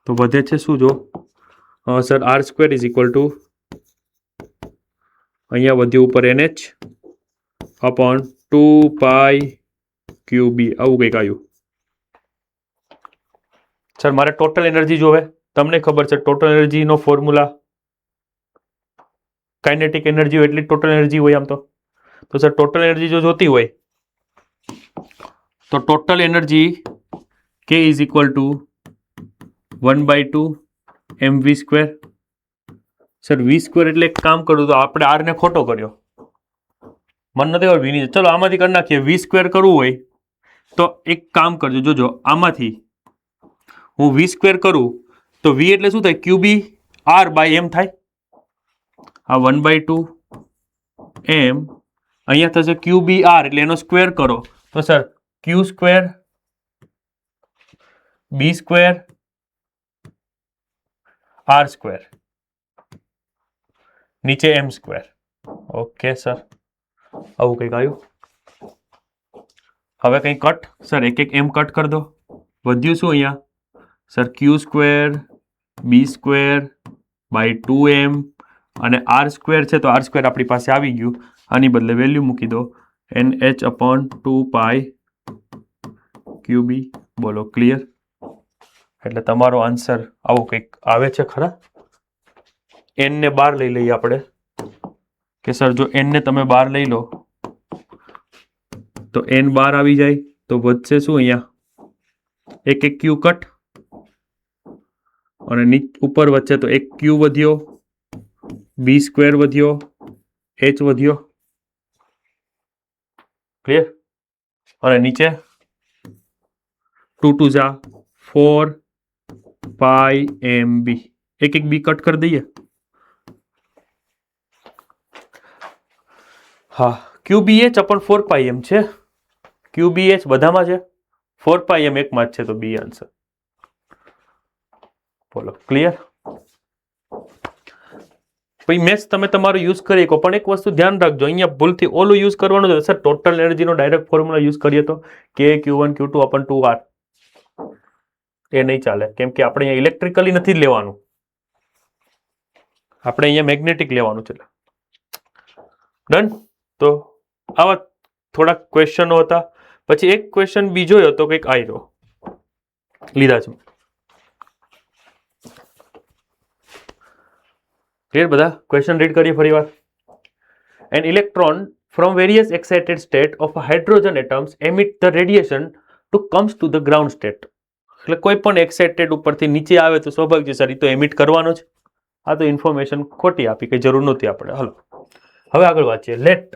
તો વધે છે શું? જો sir r square is equal two અહીંયા વધ્યું ઉપર nh અપોન 2π qb. આવું કંઈક આવ્યું. સર મારે ટોટલ એનર્જી જોવે. તમને ખબર છે ટોટલ એનર્જીનો ફોર્મ્યુલા કાઇનેટિક એનર્જી હોય એટલી ટોટલ એનર્જી હોય આમ તો. તો સર ટોટલ એનર્જી જો જોતી હોય તો total energy k is equal two 1/2 mv square. Sir v square એટલે એક કામ કરું તો આપણે r ને ખોટો કર્યો, મન નથી ખબર v ની. ચલો આમાંથી કરી નાખીએ. v સ્ક્વેર કરવું હોય તો એક કામ કરજો, જોજો આમાંથી હું v સ્ક્વેર કરું તો v એટલે શું થાય? qb r બાય m થાય. આ 1/2 m અહીંયા થશે qb r એટલે એનો સ્ક્વેર કરો તો sir q square b square r square નીચે m સ્ક્વેર. ઓકે સર, આવું કંઈક આવ્યું. હવે કંઈ કટ સર એક એક m કટ કરી દો. વધ્યું શું અહીંયા sir? q square b square by 2m અને r સ્ક્વેર છે તો r સ્ક્વેર આપણી પાસે આવી ગયું. આની બદલે વેલ્યુ મૂકી દો nh અપોન 2π qb. બોલો ક્લિયર? એટલે તમારો આન્સર આવો કંઈક આવે છે ખરા? n ને બહાર લઈ લઈએ આપણે કે સર જો n ને તમે બહાર લઈ લો તો n બહાર આવી જાય તો વધશે શું? અહીંયા એક એક q કટ અને ઉપર વચ્ચે તો એક q વધ્યો, b સ્ક્વેર વધ્યો, h વધ્યો. ક્લિયર? અને નીચે 2 2 જા 4π mb. એક એક b કટ કરી દઈએ. હા, qbh અપન 4πm છે. qbh બધામાં છે, 4πm એકમાં જ છે તો b આન્સર. બોલો ક્લિયર? પછી મેથ્સ તમે તમારો યુઝ કરી શકો પણ એક વસ્તુ ધ્યાન રાખજો, અહીંયા ભૂલથી ઓલું યુઝ કરવાનું છે સર. ટોટલ એનર્જીનો ડાયરેક્ટ ફોર્મ્યુલા યુઝ કરીએ તો k q1 q2 અપન 2r એ નહીં ચાલે, કેમ કે આપણે અહીંયા ઇલેક્ટ્રિકલી નથી લેવાનું, આપણે અહીંયા મેગ્નેટિક લેવાનું છે. ડન? તો આવા થોડાક ક્વેશ્ચનો હતા. પછી એક ક્વેશ્ચન બીજો હતો કંઈક આયરો લીધા છે. ક્લિયર? બધા ક્વેશ્ચન રીડ કરીએ ફરી વાર. An electron from various excited state of hydrogen atoms emit the radiation to comes to the ground state. એટલે કોઈ પણ એક્સાઇટેડ ઉપરથી નીચે આવે તો સ્વાભાવિક છે સર એ તો એમિટ કરવાનો જ. આ તો ઇન્ફોર્મેશન ખોટી આપી, કઈ જરૂર નહોતી આપણે. હલો હવે આગળ વાંચીએ. લેટ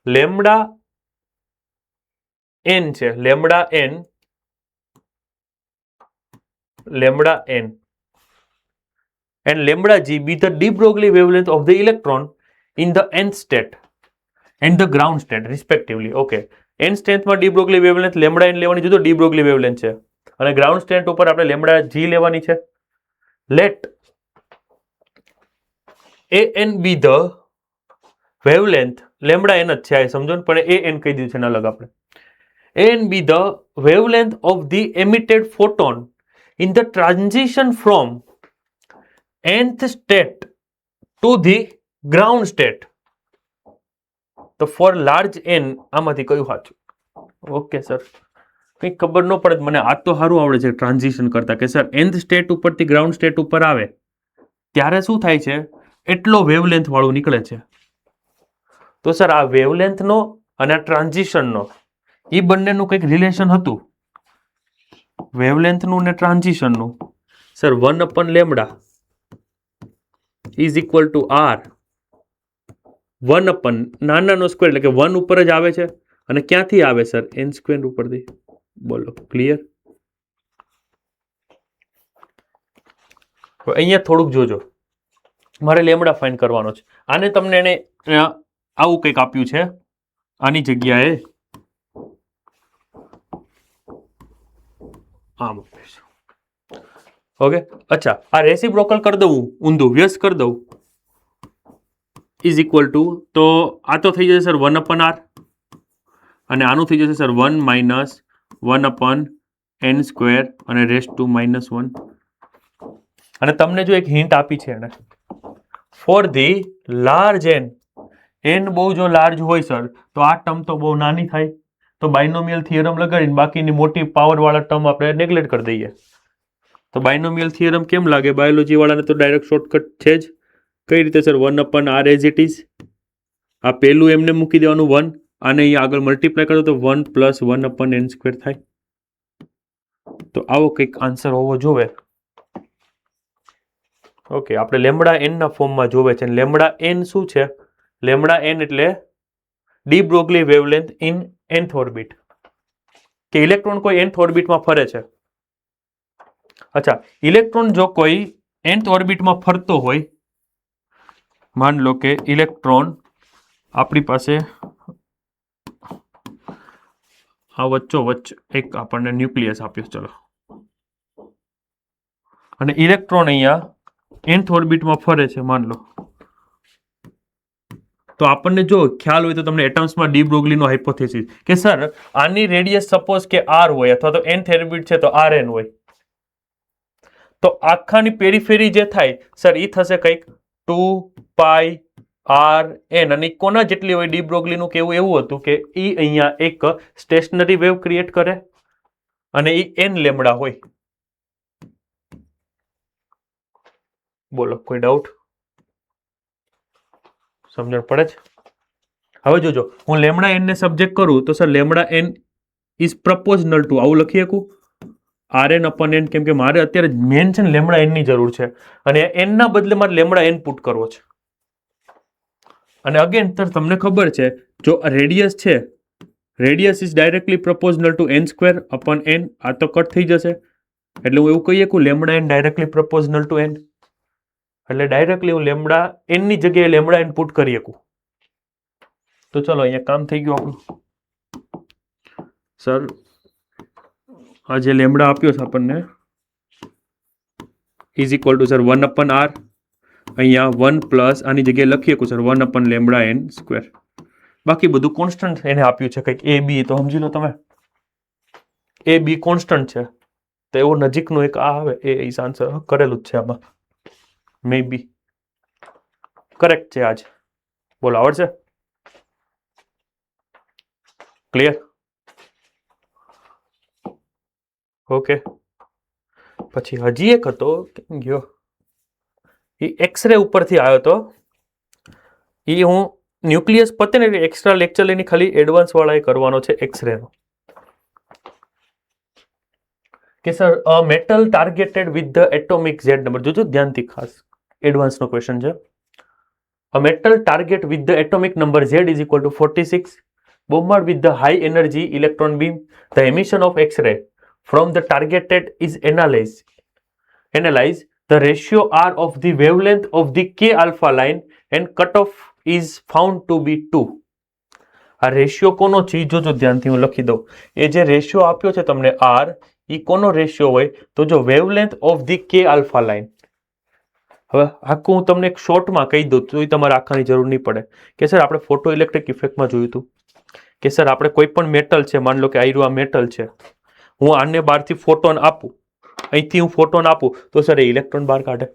લેમડા એન છે, lambda N and lambda g be the de Broglie wavelength of the electron in the nth state and the ground state respectively. Okay, n state માં de Broglie wavelength lambda n લેવાની છે, તો de Broglie wavelength છે, અને ground state ઉપર આપણે lambda g લેવાની છે. Let an be the wavelength lambda n જ છે, આ સમજો ને, પણ an કહી દીધું છે ને અલગ આપણે. an be the wavelength of the emitted photon in the transition from nth state to the ground state. તો ફોર લાર્જ n આમાંથી કયું સાચું? ઓકે સર, કંઈ ખબર ન પડે મને, આ તો સારું આવડે છે ટ્રાન્ઝિશન કરતા, કે સર nth સ્ટેટ ઉપરથી ગ્રાઉન્ડ સ્ટેટ ઉપર આવે ત્યારે શું થાય છે, એટલો વેવલેન્થ વાળું નીકળે છે. તો સર આ વેવલેન્થનો અને ટ્રાન્ઝિશનનો એ બંનેનું કંઈક રિલેશન હતું, વેવલેન્થનું અને ટ્રાન્ઝિશનનું. Sir 1 lambda is equal to R 1 નાનાનો સ્ક્વેર, એટલે કે 1 ઉપર જ આવે છે, અને ક્યાંથી આવે સર? n સ્ક્વેર ઉપરથી. બોલો ક્લિયર? અહીંયા થોડુંક જોજો, મારે લેમડા ફાઇન્ડ કરવાનો છે. આને તમને એને આવું કંઈક આપ્યું છે, આની જગ્યાએ આમ આપ્યું છે. ઓકે, અચ્છા, આ રેસિપ્રોકલ કરી દઉં, ઊંધું વ્યસ્ત કરી દઉં, ઇઝ ઇક્વલ ટુ, તો આ તો થઈ જશે સર 1 r, અને આનું થઈ જશે સર 1 માઇનસ 1 n સ્ક્વેર અને રેસ ટુ -1. અને તમને જો એક હિન્ટ આપી છે એને, ફોર ધી લાર્જ n બહુ જો લાર્જ હોય સર, તો આ ટર્મ તો બહુ નાની થાય, તો બાયનોમિયલ થિયરમ લગાડીને બાકીની મોટી પાવર વાળા ટર્મ આપણે નેગ્લેક્ટ કરી દઈએ. તો બાયનોમિયલ થિયરમ કેમ લાગે બાયોલોજી વાળાને? તો ડાયરેક્ટ શોર્ટકટ છે જ. કઈ રીતે sir? 1 r as it is, આ પહેલું એમને મૂકી દેવાનું 1, આને અહીંયા આગળ મલ્ટીપ્લાય કરો તો 1 + 1 n સ્ક્વેર થાય. તો આવો કંઈક આન્સર હોવો જોવે. ઓકે, આપણે લેમડા n ના ફોર્મમાં જોવે છે. લેમડા n શું છે? લેમડા n એટલે de Broglie wavelength in nth orbit, કે ઇલેક્ટ્રોન કોઈ nth ઓર્બિટમાં ફરે છે. અચ્છા, ઇલેક્ટ્રોન જો કોઈ nth ઓર્બિટમાં ફરતો હોય, માન લો કે ઇલેક્ટ્રોન આપણી પાસે આ વચ્ચોવચ્ચ એક આપણને ન્યુક્લિયસ આપ્યું, ચલો, અને ઇલેક્ટ્રોન અહીંયા nth ઓર્બિટમાં ફરે છે માન લો, તો આપણને જો ખ્યાલ હોય તો તમને એટમ્સમાં ડી બ્રોગલીનો હાઇપોથેસિસ, કે સર આની રેડિયસ સપોઝ કે r હોય, અથવા તો nth ઓર્બિટ છે તો rn હોય, તો આખાની પેરીફેરી જે થાય સર એ થશે કંઈક 2 પાઈ r n, અને કોના જેટલી હોય? ડી બ્રોગલીનું કેવું એવું હતું કે એ અહીંયા એક સ્ટેશનરી વેવ ક્રિએટ કરે, અને એ n લેમડા હોય. બોલો કોઈ ડાઉટ? સમજણ પડે છે? હવે જોજો, હું લેમડા n ને સબ્જેક્ટ કરું તો sir lambda n is proportional two, આવું લખી શકું, rn/n, કેમ કે મારે અત્યારે મેન છે ને લેમડા n ની જરૂર છે, અને n ના બદલે મારે લેમડા n પુટ કરવો છે. અને અગેન સર તમને ખબર છે, જો રેડિયસ છે, radius is directly proportional two n square upon n, આ તો કટ થઈ જશે, એટલે હું એવું કહીએ કે lambda n directly proportional two n, એટલે ડાયરેક્ટલી હું લેમડા n ની જગ્યાએ લેમડા n પુટ કરી શકું. તો ચલો અહીંયા કામ થઈ ગયું આપણું. સર આ જે લેમડા આપ્યો છે આપણને is equal to sir 1/r, અહીંયા 1 પ્લસ આની જગ્યાએ લખી શકું સર 1 લેમડા n સ્ક્વેર. બાકી બધું કોન્સ્ટન્ટ એને આપ્યું છે કંઈક a b, તો સમજી લો તમે a b કોન્સ્ટન્ટ છે, તો એવો નજીકનો એક આ આવે એ આન્સર કરેલું જ છે આમાં, મે બી કરેક્ટ છે આજ. બોલો આવડશે? ક્લિયર? ઓકે, પછી હજી એક હતો, કેમ ગયો, એ એક્સરે ઉપરથી આવ્યો હતો, એ હું ન્યુક્લિયસ પતે ને એક્સ્ટ્રા લેક્ચર લઈને ખાલી એડવાન્સ વાળા કરવાનો છે એક્સરે નો. કે sir a metal targeted with the atomic Z number, જોજો ધ્યાનથી, ખાસ એડવાન્સનો ક્વેશ્ચન છે. A metal target with the atomic number Z is equal to 46, bombarded with the high energy electron beam. The emission of X-ray from the targeted is analyzed. The ratio R of the wavelength of the K alpha line and cutoff is found to be 2. આ રેશિયો કોનો છે જોજો ધ્યાનથી, હું લખી દઉં. એ જે રેશિયો આપ્યો છે તમને R, એ કોનો રેશિયો હોય તો જો વેવલેન્થ ઓફ ધી કે આલ્ફા લાઇન. હવે આખું હું તમને એક શોર્ટમાં કહી દઉં તો તમારે આખાની જરૂર નહીં પડે કે સર આપણે ફોટો ઇલેક્ટ્રિક ઇફેક્ટમાં જોયું હતું કે સર આપણે કોઈ પણ મેટલ છે, માની લો કે આ મેટલ છે, હું આને બહારથી ફોટોન આપું, અહીંથી હું ફોટોન આપું તો સર એ ઇલેક્ટ્રોન બહાર કાઢે.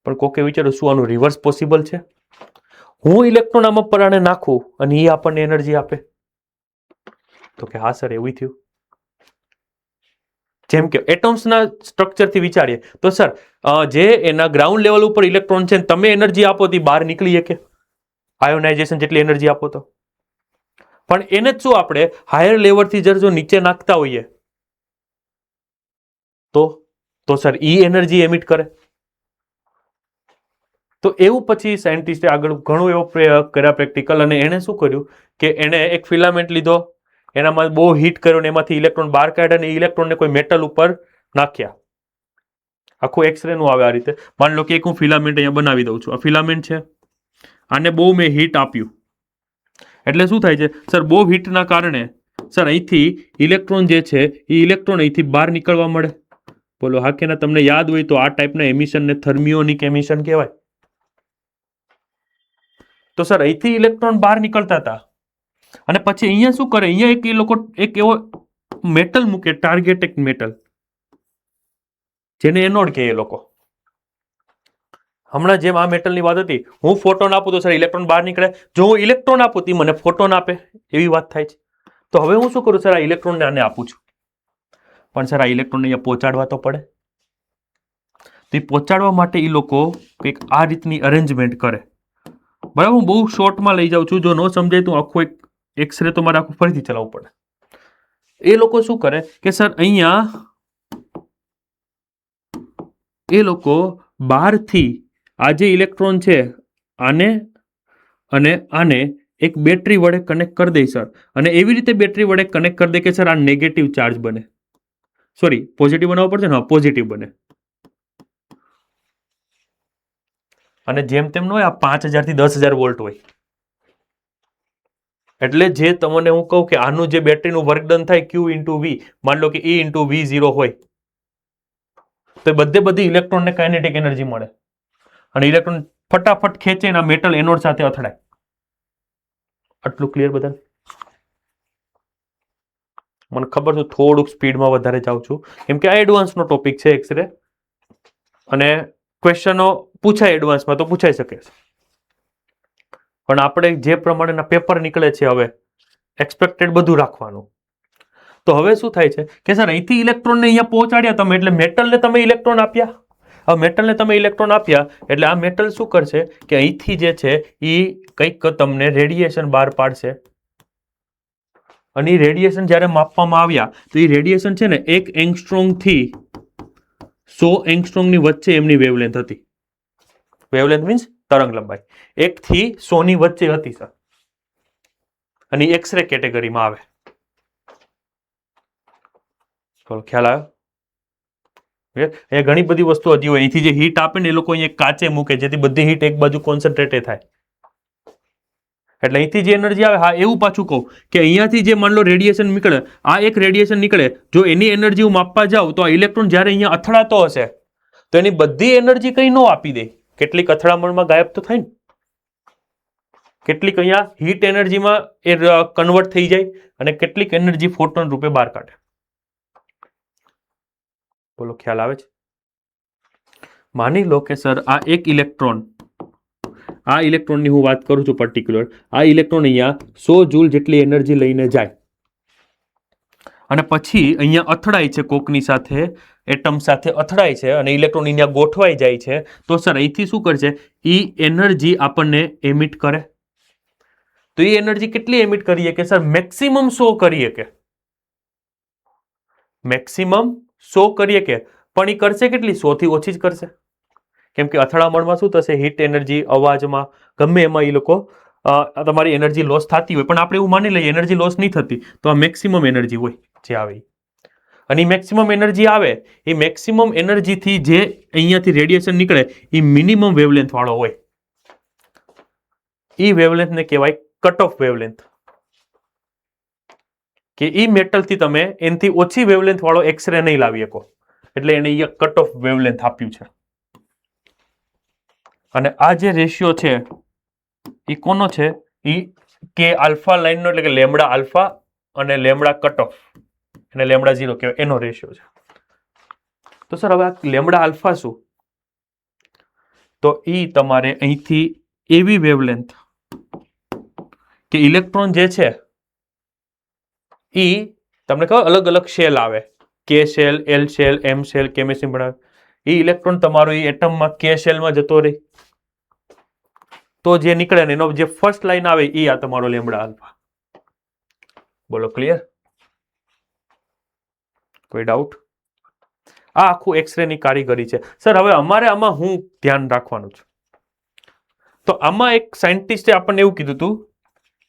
પણ કોકે વિચાર્યું શું આનું રિવર્સ પોસિબલ છે? હું ઇલેક્ટ્રોન આમાં પરાણે નાખું અને એ આપણને એનર્જી આપે? તો કે હા સર એવું થયું. જેમ કે એટમ્સના સ્ટ્રક્ચરથી વિચારીએ તો સર જે એના ગ્રાઉન્ડ લેવલ ઉપર ઇલેક્ટ્રોન છે તમે એનર્જી આપો તો બહાર નીકળી શકે, આયોનાઇઝેશન જેટલી એનર્જી આપો તો. પણ એને જ શું આપણે હાયર લેવલથી જો નીચે નાખતા હોઈએ તો સર ઈ એનર્જી એમિટ કરે. તો એવું પછી સાયન્ટિસ્ટે આગળ ઘણો એવો પ્રયોગ કર્યા પ્રેક્ટિકલ, અને એણે શું કર્યું કે એણે એક ફિલામેન્ટ લીધો, એનામાં બહુ હીટ કર્યો ને એમાંથી ઇલેક્ટ્રોન બહાર કાઢ્યા અને ઇલેક્ટ્રોનને કોઈ મેટલ ઉપર નાખ્યા. આખું એક્સરે નું આવે આ રીતે. માની લો કે એક હું ફિલામેન્ટ અહીંયા બનાવી દઉં છું, આ ફિલામેન્ટ છે, આને બહુ મેં હીટ આપ્યું એટલે શું થાય છે સર, બહુ હીટના કારણે સર અહીંથી ઇલેક્ટ્રોન જે છે એ ઇલેક્ટ્રોન અહીંથી બહાર નીકળવા મળે. બોલો હા કે ના? તમને યાદ હોય તો આ ટાઈપના એમિશનને થર્મિયોનિક એમિશન કહેવાય. તો સર અહીંથી ઇલેક્ટ્રોન બહાર નીકળતા હતા અને પછી અહીંયા શું કરે, અહીંયા એક એ લોકો એક એવો મેટલ મૂકે, ટાર્ગેટેડ મેટલ, જેને એનોડ કહે એ લોકો. હમણાં જેમ આ મેટલની વાત હતી, હું ફોટોન આપું તો સર ઇલેક્ટ્રોન બહાર નીકળે, જો હું ઇલેક્ટ્રોન આપું તો મને ફોટોન આપે, એવી વાત થાય છે. તો હવે હું શું કરું સર, આ ઇલેક્ટ્રોનને આને આપું છું, પણ સર આ ઇલેક્ટ્રોનને અહીંયા પહોંચાડવા તો પડે. તો એ પહોંચાડવા માટે એ લોકો કંઈક આ રીતની અરેન્જમેન્ટ કરે. બરાબર, હું બહુ શોર્ટમાં લઈ જાઉં છું, જો ન સમજાય તો આખું એક એક્સરે તો મારે આખું ફરીથી ચલાવવું પડે. એ લોકો શું કરે કે સર અહીંયા એ લોકો બહારથી આ જે ઇલેક્ટ્રોન છે આને અને આને એક બેટરી વડે કનેક્ટ કરી દે સર, અને એવી રીતે બેટરી વડે કનેક્ટ કરી દે કે સર આ નેગેટિવ ચાર્જ બને, સોરી પોઝિટિવ બનાવવો પડશે ને, પોઝિટિવ બને. અને જેમ તેમ ન હોય, આ 5000 થી 10,000 વોલ્ટ હોય. એટલે જે તમને હું કહું કે આનું જે બેટરીનું વર્ક ડન થાય Q ઇન્ટુ V, માની લો કે E ઇન્ટુ V0 હોય, તો બધી ઇલેક્ટ્રોનને કાઇનેટિક એનર્જી મળે અને ઇલેક્ટ્રોન ફટાફટ ખેંચે એના મેટલ એનોડ સાથે અથડાય. આટલું ક્લિયર બધા? મને ખબર છે થોડુંક સ્પીડમાં વધારે જાઉં છું કેમ કે આ એડવાન્સનો ટોપિક છે એક્સરે, અને ક્વેશ્ચનો પૂછાય એડવાન્સમાં તો પૂછાઈ શકે છે, પણ આપણે જે પ્રમાણેના પેપર નીકળે છે હવે એક્સપેક્ટેડ બધું રાખવાનું. તો હવે શું થાય છે કે સર અહીંથી ઇલેક્ટ્રોનને અહીંયા પહોંચાડ્યા તમે, એટલે મેટલને તમે ઇલેક્ટ્રોન આપ્યા. હવે મેટલને તમે ઇલેક્ટ્રોન આપ્યા એટલે આ મેટલ શું કરશે કે અહીંથી જે છે એ કંઈક તમને રેડિયેશન બહાર પાડશે, અને એ રેડિયેશન જ્યારે માપવામાં આવ્યા તો એ રેડિયેશન છે ને 1 એંગસ્ટ્રોમ થી 100 એંગસ્ટ્રોમની વચ્ચે એમની વેવલેન્થ હતી. વેવલેન્થ મીન્સ તરંગ લંબાઈ 1 થી 100 ની વચ્ચે હતી સર, અને એક્સરે કેટેગરીમાં આવે. ખ્યાલ આવ્યો? એ ઘણી બધી વસ્તુ હજી હોય. અહીંથી જે હીટ આપે ને એ લોકો અહીંયા કાચે મૂકે જેથી બધી હીટ એક બાજુ કોન્સન્ટ્રેટ થાય, એટલે અહીંથી જે એનર્જી આવે. હા, એવું પાછું કહું કે અહીંયાથી જે માની લો રેડિયેશન નીકળે, આ એક રેડિયેશન નીકળે, જો એની એનર્જી હું માપવા જાઉં તો આ ઇલેક્ટ્રોન જ્યારે અહીંયા અથડાતો હશે તો એની બધી એનર્જી કંઈ ન આપી દે, કેટલીક અથડામણમાં ગાયબ તો થાય ને, કેટલીક અહીંયા હીટ એનર્જીમાં એ કન્વર્ટ થઈ જાય, અને કેટલીક એનર્જી ફોટોન રૂપે બહાર કાઢે. બોલો ખ્યાલ આવે છે? માની લો કે સર આ એક ઇલેક્ટ્રોન, આ ઇલેક્ટ્રોનની હું વાત કરું છું પર્ટિક્યુલર, આ ઇલેક્ટ્રોન અહીંયા 100 જૂલ જેટલી એનર્જી લઈને જાય અને પછી અહીંયા અથડાય છે કોકની સાથે, એટમ સાથે અથડાય છે અને ઇલેક્ટ્રોન અહીંયા ગોઠવાઈ જાય છે, તો સર અહીંથી શું કરશે, એ એનર્જી આપણને એમિટ કરે. તો એ એનર્જી કેટલી એમિટ કરીએ કે સર મેક્સિમમ 100 કરીએ કે, મેક્સિમમ 100 કરીએ કે, પણ એ કરશે કેટલી? 100 થી ઓછી જ કરશે. કેમ કે અથડામણમાં શું થશે? હીટ એનર્જી, અવાજમાં, ગમે એમાં એ લોકો તમારી એનર્જી લોસ થતી હોય, પણ આપણે એવું માની લઈએ એનર્જી લોસ નહીં થતી, તો આ મેક્સિમમ એનર્જી હોય જે આવે. અને મેક્સિમમ એનર્જી આવે, એ મેક્સિમમ એનર્જીથી જે અહીંયાથી રેડિયેશન નીકળે એ મિનિમમ વેવલેન્થ વાળો હોય. એ વેવલેન્થને કહેવાય કટ ઓફ વેવલેન્થ. કે ઈ મેટલથી તમે એનાથી ઓછી વેવલેન્થ વાળો એક્સરે નહીં લાવી શકો, એટલે એને કટ ઓફ વેવલેન્થ આપ્યું છે. અને આ જે રેશિયો છે એ કોનો છે? એ કે આલ્ફા લાઈનનો, એટલે કે લેમડા આલ્ફા અને લેમડા કટ ઓફ, અને લેમડા 0 કહેવાય, એનો રેશિયો છે. તો સર હવે આ લેમડા આલ્ફા શું? તો એ તમારે અહીંથી એવી વેવલેન્થ કે ઇલેક્ટ્રોન જે છે એ તમને ખબર અલગ અલગ શેલ આવે, કે શેલ, એલ શેલ, એમ શેલ, કેમેસ્ટ્રી ભણાવે. એ ઇલેક્ટ્રોન તમારો એ એટમમાં કે શેલમાં જતો રહે, તો જે નીકળે ને એનો જે ફર્સ્ટ લાઈન આવે એ આ તમારો લેમડા આલ્ફા. બોલો ક્લિયર? કોઈ ડાઉટ? આ આખું એક્સરે ની કારીગરી છે. સર હવે અમારે આમાં હું ધ્યાન રાખવાનું છે? તો આમાં એક સાયન્ટિસ્ટે આપણને એવું કીધું હતું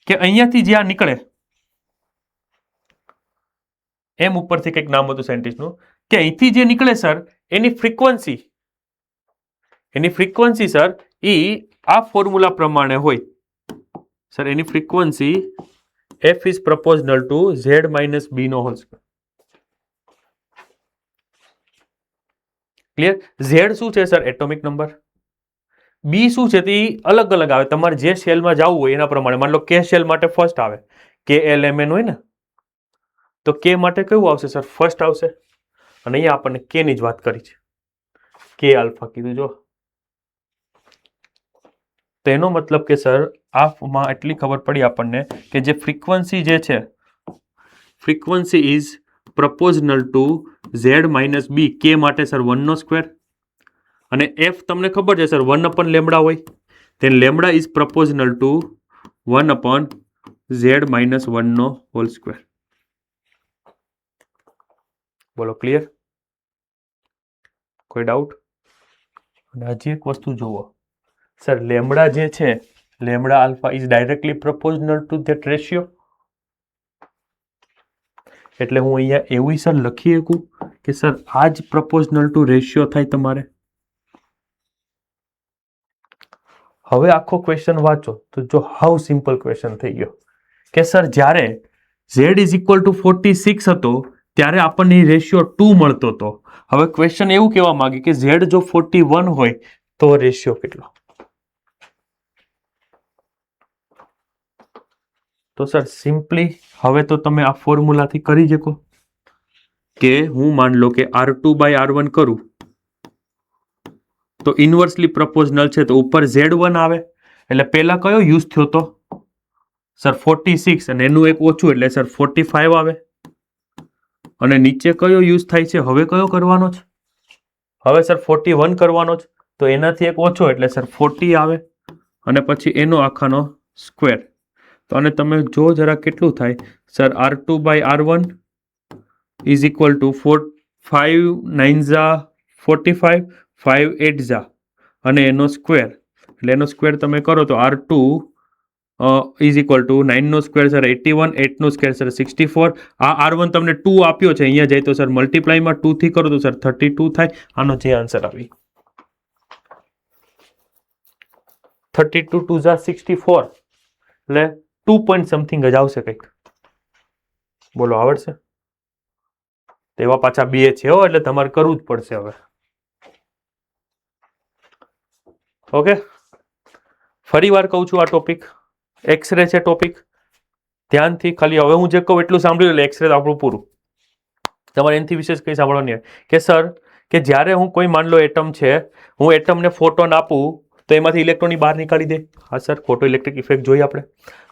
કે અહીંયાથી જે આ નીકળે, એમ ઉપરથી કંઈક નામ હતું સાયન્ટિસ્ટનું, કે અહીંથી જે નીકળે સર એની ફ્રીક્વન્સી સર એ આ ફોર્મ્યુલા પ્રમાણે હોય. સર એની frequency f is proportional to z minus b નો હોલ સ્ક્વેર. ક્લિયર? z શું છે સર? Atomic number. b શું છે તે અલગ અલગ આવે, તમારે જે શેલમાં જવું હોય એના પ્રમાણે. માની લો કે શેલ માટે ફર્સ્ટ આવે, કે એલ એમ એન હોય ને, તો કે માટે કયું આવશે સર? ફર્સ્ટ આવશે. અને અહીંયા આપણને કે ની જ વાત કરી છે, કે આલ્ફા કીધું. જો તો એનો મતલબ કે સર આમાં એટલી ખબર પડી આપણને કે જે ફ્રીક્વન્સી જે છે, frequency is proportional to Z minus B. કે માટે સર 1 નો સ્ક્વેર, અને એફ તમને ખબર છે સર 1 અપન લેમડા હોય, then lambda is proportional to 1 upon Z minus 1 નો હોલ સ્ક્વેર. બોલો ક્લિયર? કોઈ ડાઉટ? અને હજી એક વસ્તુ જુઓ સર, લેમડા જે છે, lambda alpha is directly proportional to that ratio. એટલે હું અહીંયા એવું સર લખી શકું કે સર આ જ પ્રપોઝનલ ટુ રેશિયો થાય તમારે. હવે આખો ક્વેશ્ચન વાંચો તો જો હાઉ સિમ્પલ ક્વેશ્ચન થઈ ગયો કે સર જ્યારે z ઇઝ ઇક્વલ ટુ 46 હતો ત્યારે આપણને રેશિયો 2 મળતો હતો. હવે ક્વેશ્ચન એવું કહેવા માંગે કે z જો 41 હોય તો રેશિયો કેટલો? તો સર સિમ્પલી હવે તો તમે આ ફોર્મ્યુલાથી કરી શકો કે હું માન લો કે R2 બાય R1 કરું તો ઇન્વર્સલી પ્રપોઝનલ છે, તો ઉપર Z1 આવે, એટલે પહેલા કયો યુઝ થયો તો સર 46, અને એનું એક ઓછું એટલે સર 45 આવે. અને નીચે કયો યુઝ થાય છે? હવે કયો કરવાનો છે? હવે સર 41 કરવાનો છે, તો એનાથી એક ઓછો એટલે સર 40 આવે, અને પછી એનો આખાનો સ્ક્વેર. તો અને તમે જો જરા કેટલું થાય sir, R2 by R1 is equal to 5 9 ઝા 45, 5 8 ઝા, અને એનો સ્ક્વેર, એટલે એનો સ્ક્વેર તમે કરો તો R2 ઇઝ ઇક્વલ ટુ 9 નો સ્ક્વેર સર 81, 8 નો સ્ક્વેર સર 64. આ R1 તમને 2 આપ્યો છે, અહીંયા જાય તો સર મલ્ટીપ્લાયમાં 2 થી કરો તો સર 32 થાય. આનો જે આન્સર આવી 32 2 ઝા 64, એટલે 2 પોઈન્ટ સમથિંગ જ આવશે કંઈક. બોલો આવડશે? તેવા પાછા 2 છે હો, એટલે તમારે કરવું જ પડશે હવે. ઓકે, ફરી વાર કહું છું, આ ટોપિક એક્સરે છે. ટોપિક ધ્યાનથી ખાલી હવે હું જે કહું એટલું સાંભળ્યું એટલે એક્સરે આપણું પૂરું. તમારે એનાથી વિશેષ કંઈ સાંભળવાની હોય કે સર કે જ્યારે હું કોઈ માન લો એટમ છે, હું એટમને ફોટોન આપું તો એમાંથી ઇલેક્ટ્રોનની બહાર નીકાળી દે. હા સર, ફોટો ઇલેક્ટ્રિક ઇફેક્ટ જોઈ આપણે.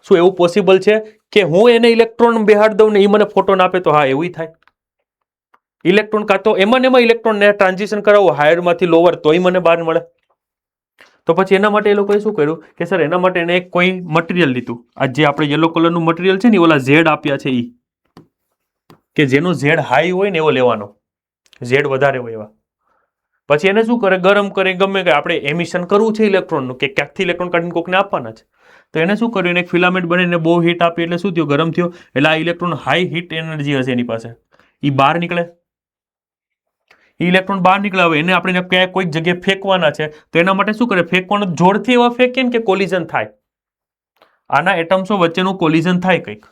શું એવું પોસિબલ છે કે હું એને ઇલેક્ટ્રોન બેહાડ દઉં ને એ મને ફોટોન આપે? તો હા, એવું થાય. ઇલેક્ટ્રોન કાં તો એમાં ઇલેક્ટ્રોનને ટ્રાન્ઝિશન કરાવવું હાયરમાંથી લોવર, તોય મને બહાર મળે. તો પછી એના માટે એ લોકોએ શું કર્યું કે સર એના માટે એને કોઈ મટીરિયલ લીધું. આ જે આપણે યલો કલરનું મટીરિયલ છે ને, ઓલા ઝેડ આપ્યા છે, કે જેનો ઝેડ હાઈ હોય ને એવો લેવાનો, ઝેડ વધારે હોય એવા. પછી એને શું કરે, ગરમ કરે, ગમે કે આપણે એમિશન કરવું છે ઇલેક્ટ્રોનનું, કે ક્યાંકથી ઇલેક્ટ્રોન કાઢીને કોકને આપવાના છે, તો એને શું કર્યું, એને એક ફિલામેન્ટ બનાવીને બહુ હીટ આપી, એટલે શું થયું, ગરમ થયો, એટલે આ ઇલેક્ટ્રોન હાઈ હીટ એનર્જી હશે એની પાસે, એ બહાર નીકળે, ઇલેક્ટ્રોન બહાર નીકળે. હવે એને આપણે કોઈક જગ્યાએ ફેંકવાના છે, તો એના માટે શું કરે, ફેંકવાનું જોરથી એવા ફેંકે ને કે કોલિઝન થાય, આના એટમ્સો વચ્ચેનું કોલિઝન થાય કંઈક.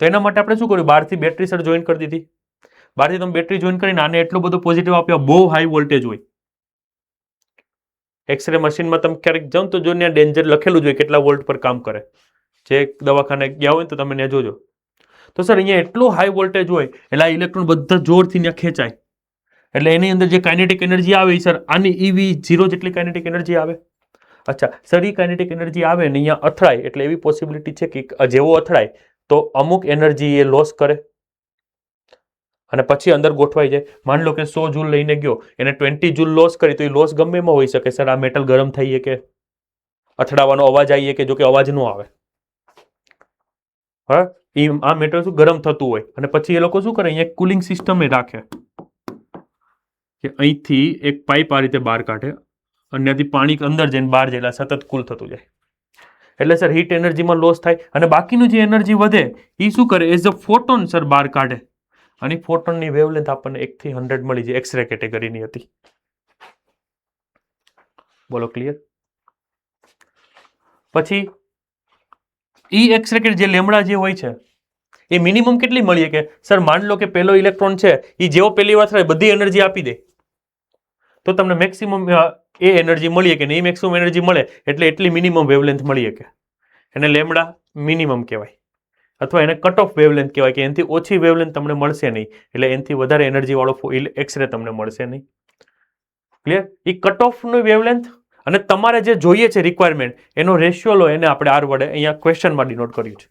તો એના માટે આપણે શું કર્યું, બહારથી બેટરી સર જોઈન કરી દીધી. બહારથી તમે બેટરી જોઈન કરીને આને એટલો બધો પોઝિટિવ આપ્યો, બહુ હાઈ વોલ્ટેજ હોય. એક્સરે મશીનમાં તમે ક્યારેક જાઓ તો જો ત્યાં ડેન્જર લખેલું જોઈએ કેટલા વોલ્ટ પર કામ કરે, જે દવાખાને ગયા હોય તો તમે ત્યાં જોજો. તો સર અહીંયા એટલું હાઈ વોલ્ટેજ હોય એટલે આ ઇલેક્ટ્રોન બધા જોરથી ત્યાં ખેંચાય, એટલે એની અંદર જે કાઇનેટિક એનર્જી આવે સર આની EV0 જેટલી કાઇનેટિક એનર્જી આવે. અચ્છા સર, એ કાઇનેટિક એનર્જી આવે ને અહીંયા અથડાય, એટલે એવી પોસિબિલિટી છે કે જેવો અથડાય તો અમુક એનર્જી એ લોસ કરે અને પછી અંદર ગોઠવાઈ જાય. માની લો કે 100 જૂલ લઈને ગયો, એને 20 જૂલ લોસ કરી, તો એ લોસ ગમે એમાં હોઈ શકે સર. આ મેટલ ગરમ થઈએ કે અથડાવાનો અવાજ આવીએ કે, જો કે અવાજ ન આવે, હા, આ મેટલ શું ગરમ થતું હોય, અને પછી એ લોકો શું કરે, અહીંયા કુલિંગ સિસ્ટમ એ રાખે કે અહીંથી એક પાઇપ આ રીતે બહાર કાઢે અને ત્યાંથી પાણી અંદર જઈને બહાર જાય, સતત કુલ થતું જાય. એટલે સર હીટ એનર્જીમાં લોસ થાય, અને બાકીનું જે એનર્જી વધે એ શું કરે, એઝ અ ફોટોન સર બહાર કાઢે, અને ફોટોનની વેવલેન્થ આપણને 1 થી 100 મળી જાય, એક્સરે કેટેગરીની હતી. બોલો ક્લિયર? પછી ઈ એક્સરે જે લેમડા જે હોય છે એ મિનિમમ કેટલી મળીએ, કે સર માની લો કે પહેલો ઇલેક્ટ્રોન છે એ જેવો પહેલી વાર થાય બધી એનર્જી આપી દે, તો તમને મેક્સિમમ એ એનર્જી મળીએ કે નહીં, મેક્સિમમ એનર્જી મળે એટલે એટલી મિનિમમ વેવલેન્થ મળીએ કે એને લેમડા મિનિમમ કહેવાય, અથવા એને કટ ઓફ વેવલેન્થ કહેવાય, કે એનાથી ઓછી વેવલેન્થ તમને મળશે નહીં, એટલે એનાથી વધારે એનર્જી વાળો એક્સરે તમને મળશે નહીં. ક્લિયર? એ કટ ઓફની વેવલેન્થ અને તમારે જે જોઈએ છે રિક્વાયરમેન્ટ એનો રેશિયો લો, એને આપણે આર વડે અહીંયા ક્વેશ્ચનમાં ડિનોટ કર્યું છે.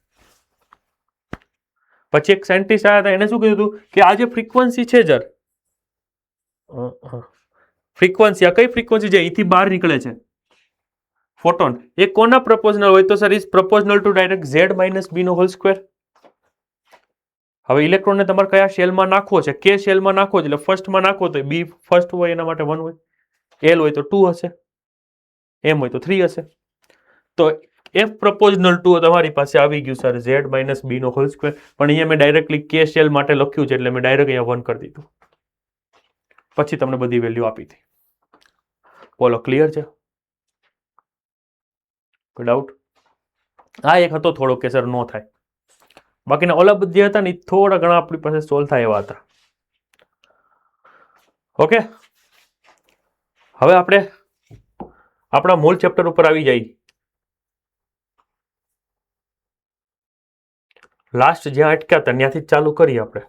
પછી એક સાયન્ટિસ્ટ આવ્યા હતા, એને શું કીધું હતું કે આ જે ફ્રીક્વન્સી છે જર, ફ્રીક્વન્સી, આ કઈ ફ્રીક્વન્સી છે, અહીંથી બહાર નીકળે છે ફોટોન, એ કોના પ્રપોઝનલ હોય, તો sir is proportional to direct Z - B નો હોલ સ્ક્વેર. હવે ઇલેક્ટ્રોનને તમારે કયા શેલમાં નાખવો છે, કે શેલમાં નાખવો છે, એટલે ફર્સ્ટમાં નાખવો તો B ફર્સ્ટ હોય, એના માટે 1 હોય, L હોય તો 2 હશે, M હોય તો 3 હશે. તો F પ્રપોઝનલ 2 તમારી પાસે આવી ગયું સર, Z - B નો હોલ સ્ક્વેર. પણ અહીંયા મેં ડાયરેક્ટલી કે શેલ માટે લખ્યું છે, એટલે મેં ડાયરેક્ટ અહીંયા 1 કરી દીધું, પછી તમને બધી વેલ્યુ આપી હતી. બોલો ક્લિયર છે? કોઈ ડાઉટ? આ એક હતો થોડો કે સર નો થાય, બાકીના ઓલા બધી હતા ને થોડા ઘણા આપણી પાસે સોલ્વ થાય એવા હતા. ઓકે, હવે આપણે આપણા મૂળ ચેપ્ટર ઉપર આવી જઈએ. લાસ્ટ જ્યાં અટક્યા હતા ત્યાંથી જ ચાલુ કરીએ આપણે.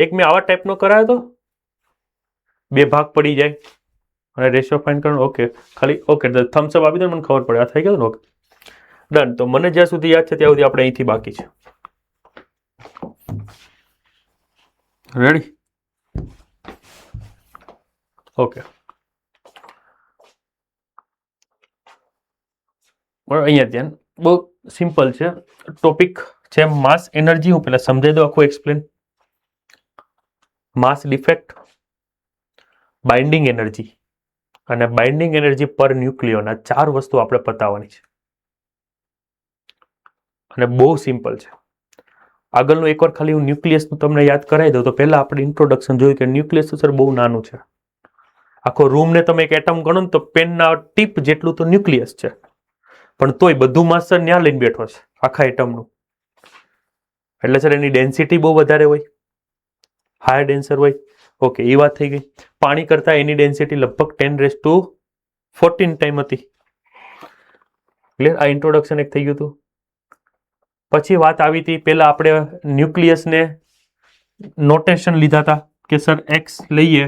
એક મેં આવા ટાઈપનો કરાયો હતો, 2 ભાગ પડી જાય અને રેશિયો ફાઇન્ડ કરવાનો. ઓકે, ખાલી ઓકે થમ્સ અપ આપી દો, મને ખબર પડે આ થઈ ગયું ને. Okay done. તો મને જ્યાં સુધી યાદ છે ત્યાં સુધી આપણે અહીંથી બાકી છે. રેડી? ઓકે, અહીંયા ધ્યાન, બહુ સિમ્પલ છે ટોપિક છે. માસ એનર્જી હું પેલા સમજાવી દઉં આખું એક્સપ્લેન. માસ ડિફેક્ટ, બાઇન્ડિંગ એનર્જી અને બાઇન્ડિંગ એનર્જી પર ન્યુક્લિયોન, આ 4 વસ્તુ આપણે પતાવવાની છે અને બહુ સિમ્પલ છે. આગળનું એકવાર ખાલી હું ન્યુક્લિયસનું તમને યાદ કરાવી દઉં. તો પહેલા આપણે ઇન્ટ્રોડક્શન જોયું કે ન્યુક્લિયસ તો સર બહુ નાનું છે. આખો રૂમને તમે એક એટમ ગણો ને તો પેનના ટીપ જેટલું તો ન્યુક્લિયસ છે, પણ તોય બધું માસ સર ન્યા લઈને બેઠો છે આખા એટમનું. એટલે સર એની ડેન્સિટી બહુ વધારે હોય, હાયર ડેન્સર હોય. ઓકે, એ વાત થઈ ગઈ. પાણી કરતા એની ડેન્સિટી લગભગ 10⁻14 ટાઈમ હતી. ક્લિયર? આ ઇન્ટ્રોડક્શન એક થઈ ગયું હતું. પછી વાત આવી હતી, પહેલા આપણે ન્યુક્લિયસને નોટેશન લીધા હતા કે સર એક્સ લઈએ,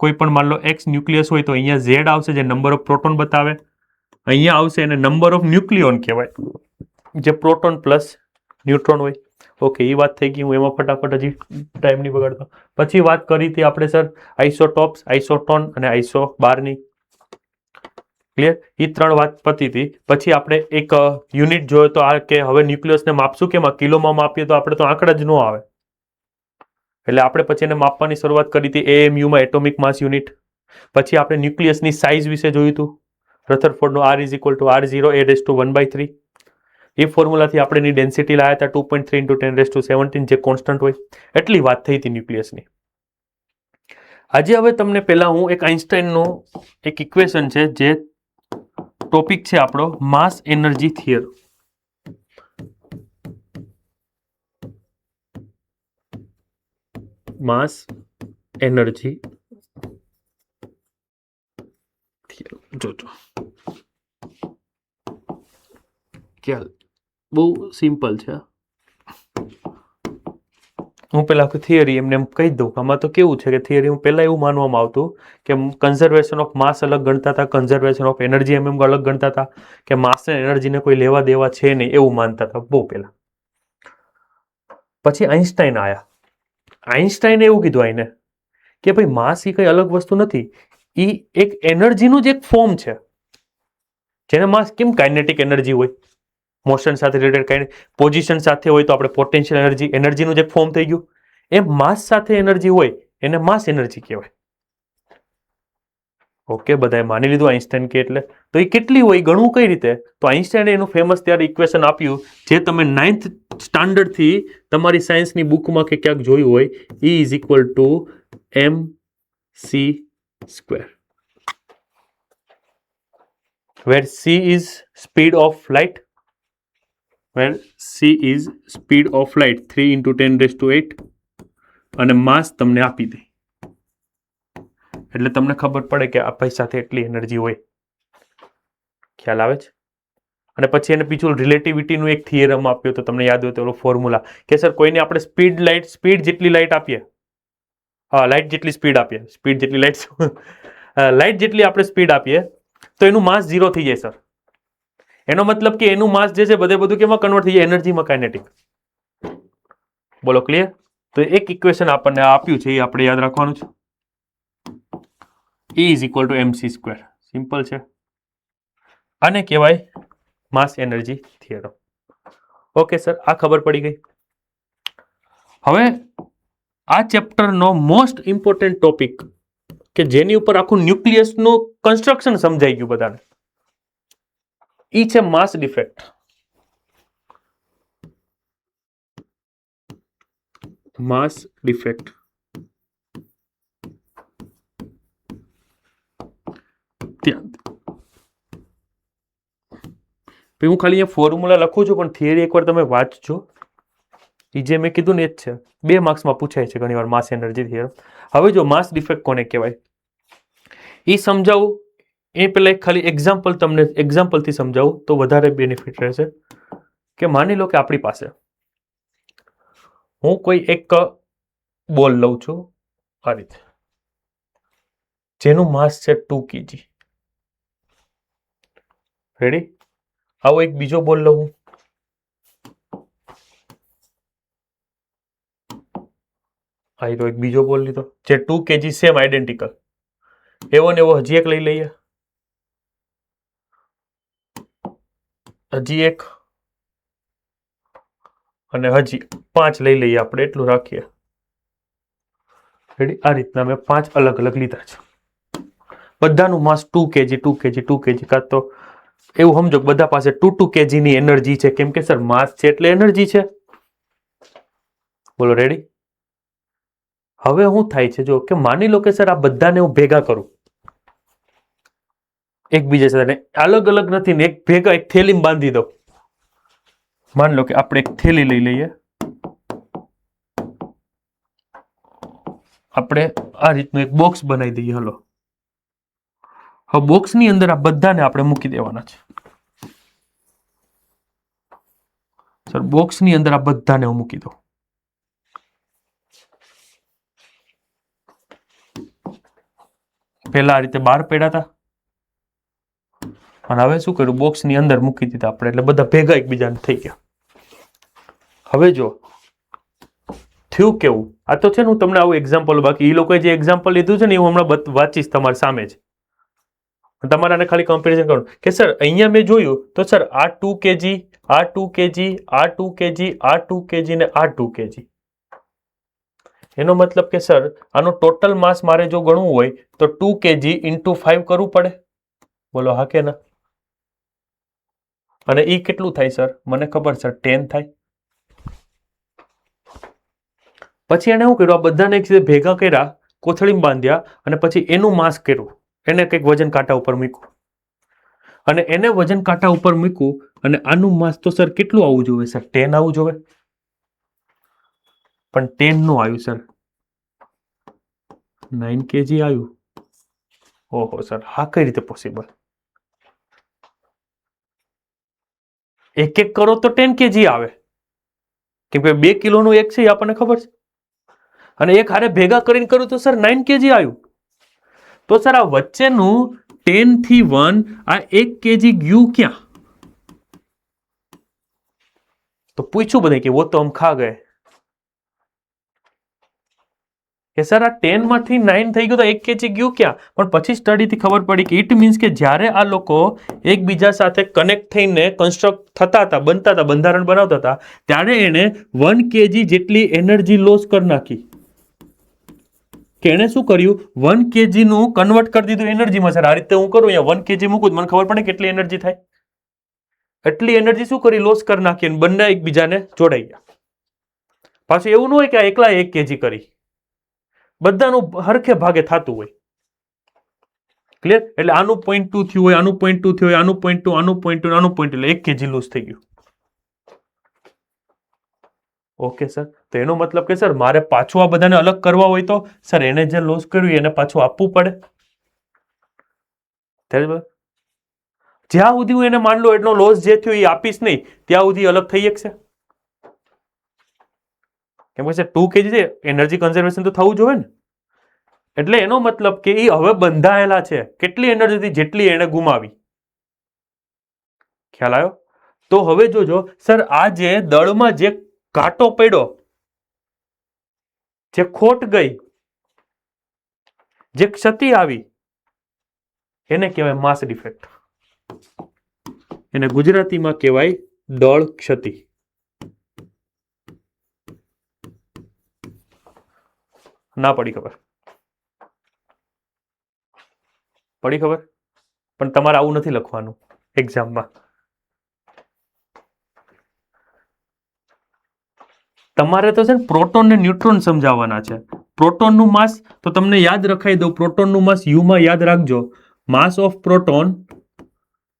કોઈ પણ માન લો એક્સ ન્યુક્લિયસ હોય તો અહીંયા ઝેડ આવશે જે નંબર ઓફ પ્રોટોન બતાવે, અહીંયા આવશે એને નંબર ઓફ ન્યુક્લિયોન કહેવાય જે પ્રોટોન પ્લસ ન્યુટ્રોન હોય. ઓકે, એ વાત થઈ ગઈ. હું એમાં ફટાફટ હજી ટાઈમ નહીં બગાડતો. પછી વાત કરી હતી આપણે સર આઇસોટોપ્સ, આઇસોટોન અને આઇસોબારની. ક્લિયર? એ 3 વાત પતી હતી. પછી આપણે એક યુનિટ જોયો તો આ કે હવે ન્યુક્લિયસને માપશું કેમાં? કિલોમાં માપીએ તો આપણે તો આંકડા જ ન આવે, એટલે આપણે પછી એને માપવાની શરૂઆત કરી હતી AMU-માં, એટોમિક માસ યુનિટ. પછી આપણે ન્યુક્લિયસની સાઇઝ વિશે જોયું હતું, રથરફોર્ડનો R = R0a⁻1/3. એ ફોર્મ્યુલાથી આપણે એની ડેન્સિટી લાવ્યા હતા 2.3 × 10⁻17, જે કોન્સ્ટન્ટ હોય. એટલી વાત થઈ હતી ન્યુક્લિયસની. આજે હવે તમને પહેલા હું એક આઇન્સ્ટાઈનનું એક ઇક્વેશન છે, જે ટોપિક છે આપણો માસ એનર્જી થિયરમ. માસ એનર્જી થિયરમ જોજો. ખ્યાલ બહુ સિમ્પલ છે. હું પેલા થિયરી એમને એમ કહી દઉં. આમાં તો કેવું છે કે થિયરી પહેલા એવું માનવામાં આવતું કે કન્ઝર્વેશન ઓફ માસ અલગ ગણતા હતા, કન્ઝર્વેશન ઓફ એનર્જી અલગ ગણતા હતા, કે માસ અને એનર્જીને કોઈ લેવા દેવા છે નહીં એવું માનતા હતા બહુ પહેલા. પછી આઇન્સ્ટાઈન આયા. આઇન્સ્ટાઈને એવું કીધું આઈને કે ભાઈ માસ એ કઈ અલગ વસ્તુ નથી, એ એક એનર્જીનું જ એક ફોર્મ છે. જેને માસ કેમ કાઇનેટિક એનર્જી હોય, મોશન સાથે રિલેટેડ, પોઝિશન સાથે હોય તો આપણે પોટેન્શિયલ એનર્જી, એનર્જીનું જે ફોર્મ થઈ ગયું. એમ માસ સાથે એનર્જી હોય એને માસ એનર્જી કહેવાય. ઓકે, બધાએ માની લીધું આઇન્સ્ટાઈન કે એટલે. તો એ કેટલી હોય, ગણવું કઈ રીતે? તો આઇન્સ્ટાઈને એનું ફેમસ ત્યારે ઇક્વેશન આપ્યું, જે તમે 9th સ્ટાન્ડર્ડથી તમારી સાયન્સની બુકમાં કે ક્યાંક જોયું હોય, E = mc², where c is speed of light, 3 × 10⁸, અને માસ તમને આપી દે, એટલે તમને ખબર પડે કે આ ભાઈ સાથે એટલી એનર્જી હોય. ખ્યાલ આવે છે? અને પછી એને બીજું રિલેટિવિટીનું એક થિયરમ આપ્યો તો તમને યાદ હોય તો ઓલો ફોર્મ્યુલા કે સર કોઈને આપણે સ્પીડ જેટલી લાઇટ આપીએ, લાઇટ જેટલી સ્પીડ આપીએ, લાઇટ જેટલી આપણે સ્પીડ આપીએ તો એનું માસ 0 થઈ જાય સર. એનો મતલબ કે એનું માસ જે છે બધું કેમાં કન્વર્ટ થઈ જાય? એનર્જીમાં, કાઇનેટિક. બોલો, ક્લિયર? તો એક ઇક્વેશન આપણને આપ્યું છે, એ આપણે યાદ રાખવાનું છે. E = mc². સિમ્પલ છે. આને કહેવાય માસ એનર્જી થિયરમ. ઓકે સર, આ ખબર પડી ગઈ. હવે આ ચેપ્ટરનો મોસ્ટ ઇમ્પોર્ટન્ટ ટોપિક, કે જેની ઉપર આખું ન્યુક્લિયસનું કન્સ્ટ્રક્શન સમજાઈ ગયું બધાને, ઈ છે માસ ડિફેક્ટ. માસ ડિફેક્ટ. હું ખાલી અહીંયા ફોર્મ્યુલા લખું છું, પણ થિયરી એકવાર તમે વાંચજો. એ જે મેં કીધું ને એ જ છે. 2 માર્ક્સમાં પૂછાય છે ઘણીવાર માસ એનર્જી થિયરમ. હવે જો માસ ડિફેક્ટ કોને કહેવાય એ સમજાવું એ પહેલા ખાલી એક્ઝામ્પલ, તમને એક્ઝામ્પલથી સમજાવું તો વધારે બેનિફિટ રહેશે. કે માની લો કે આપણી પાસે હું કોઈ એક બોલ લઉં છું આ રીતે, જેનું માસ છે 2 kg. રેડી? આવો એક બીજો બોલ લઉં, આયરો એક બીજો બોલ લીધો જે 2 kg, સેમ આઈડેન્ટિકલ. એવો ને એવો હજી એક લઈ લઈએ, હજી એક, અને હજી 5 લઈ લઈએ આપણે, એટલું રાખીએ. રેડી? આ રીતના મેં 5 અલગ અલગ લીધા છે. બધાનું માસ 2 kg, 2 kg, 2 kg. કાં તો એવું સમજો બધા પાસે 2 kg ની એનર્જી છે, કેમ કે સર માસ છે એટલે એનર્જી છે. બોલો, રેડી? હવે શું થાય છે જો કે માની લો કે સર આ બધાને હું ભેગા કરું એકબીજા સાથે, અલગ અલગ નથી ને, એક ભેગા એક થેલીમાં બાંધી દઉં. માની લો કે આપણે એક થેલી લઈ લઈએ, આપણે આ રીતનું એક બોક્સ બનાવી દઈએ. હલો, હવે બોક્સની અંદર આ બધાને આપણે મૂકી દેવાના છે. સર બોક્સની અંદર આ બધાને હું મૂકી દઉં. પહેલા આ રીતે બહાર પડ્યા હતા, અને હવે શું કર્યું? બોક્સની અંદર મૂકી દીધા આપણે, એટલે બધા ભેગા એકબીજાને થઈ ગયા. હવે જો થયું કેવું, આ તો છે ને હું તમને આવું એક્ઝામ્પલ, બાકી એ લોકોએ જે એક્ઝામ્પલ લીધું છે ને એ હું હમણાં વાંચીશ તમારી સામે જ. તમારે આને ખાલી કમ્પેરિઝન કરવાનું કે સર અહીંયા મેં જોયું તો સર આ 2 kg, આ 2 kg, આ 2 kg, આ 2 kg ને આ 2 kg. એનો મતલબ કે સર આનો ટોટલ માસ મારે જો ગણવું હોય તો 2 kg ઇન્ટુ 5 કરવું પડે. બોલો હા કે ના? અને એ કેટલું થાય સર? મને ખબર સર 10 થાય. પછી એને શું કર્યું? આ બધાને એક સાથે ભેગા કર્યા, કોથળીમાં બાંધ્યા અને પછી એનું માસ કર્યું, એને કંઈક વજન કાંટા ઉપર મૂક્યું અને એને વજન કાંટા ઉપર મૂક્યું અને આનું માસ તો સર કેટલું આવવું જોઈએ સર? 10 આવવું જોઈએ, પણ 10 નું આવ્યું સર, 9 kg આવ્યું. ઓહો સર, હા કઈ રીતે પોસિબલ? એક એક કરો તો 10 kg આવે, કેમ કે 2 કિલોનું એક છે એ આપણને ખબર છે, અને એક હારે ભેગા કરીને કરું તો સર 9 kg આવ્યું. તો સર આ વચ્ચેનું 10 થી 1 આ 1 kg ગયું ક્યાં? તો પૂછ્યું બધે કે વો તો હમ ખા ગયે કે સર આ 10 માંથી 9 થઈ ગયું તો 1 kg ગયું ક્યાં? પણ પછી સ્ટડીથી ખબર પડી કે ઇટ મીન્સ કે જ્યારે આ લોકો એકબીજા સાથે કનેક્ટ થઈને કન્સ્ટ્રક્ટ થતા હતા, બનતા હતા, બંધારણ બનાવતા હતા, ત્યારે એને 1 kg જેટલી એનર્જી લોસ કરી નાખી. કે એને શું કર્યું? 1 kg નું કન્વર્ટ કરી દીધું એનર્જીમાં. સર આ રીતે હું કરું, અહીંયા 1 kg મૂકું મને ખબર પડે કેટલી એનર્જી થાય. એટલી એનર્જી શું કરી? લોસ કરી નાખી અને બંને એકબીજાને જોડાઈ ગયા. પાછું એવું ન હોય કે આ એકલા 1 kg કરી, બધાનું હરખે ભાગે થતું હોય. ક્લિયર? એટલે આનું 0.2 થયું હોય, આનું 0.2 થયું હોય, આનું 0.2, આનું 0.2, આનું 0.2, એટલે 1 kg લૂઝ થઈ ગયું. ઓકે સર, તો એનો મતલબ કે સર મારે પાછું આ બધાને અલગ કરવા હોય તો સર એને જે લોસ કર્યું એને પાછું આપવું પડે. જ્યાં સુધી હું એને માન લો એટલો લોસ જે થયો એ આપીશ નહીં, ત્યાં સુધી અલગ થઈ શકશે? કેમ કે 2 kg છે, એનર્જી કન્ઝર્વેશન તો થવું જોઈએ ને. એટલે એનો મતલબ કે એ હવે બંધાયેલા છે કેટલી એનર્જીથી? જેટલી એને ગુમાવી. ખ્યાલ આવ્યો? તો હવે જોજો સર, આ જે દળમાં જે કાંટો પડ્યો, જે ખોટ ગઈ, જે ક્ષતિ આવી, એને કહેવાય માસ ડિફેક્ટ. એને ગુજરાતીમાં કહેવાય દળ ક્ષતિ. ના પડી ખબર? પડી ખબર? પણ તમારે આવું નથી લખવાનું એક્ઝામમાં. તમારે તો છે ને પ્રોટોન ને ન્યુટ્રોન સમજાવવાના છે. પ્રોટોનનું માસ તો તમને યાદ રખાઈ દઉં, પ્રોટોનનું માસ યુમાં યાદ રાખજો. માસ ઓફ પ્રોટોન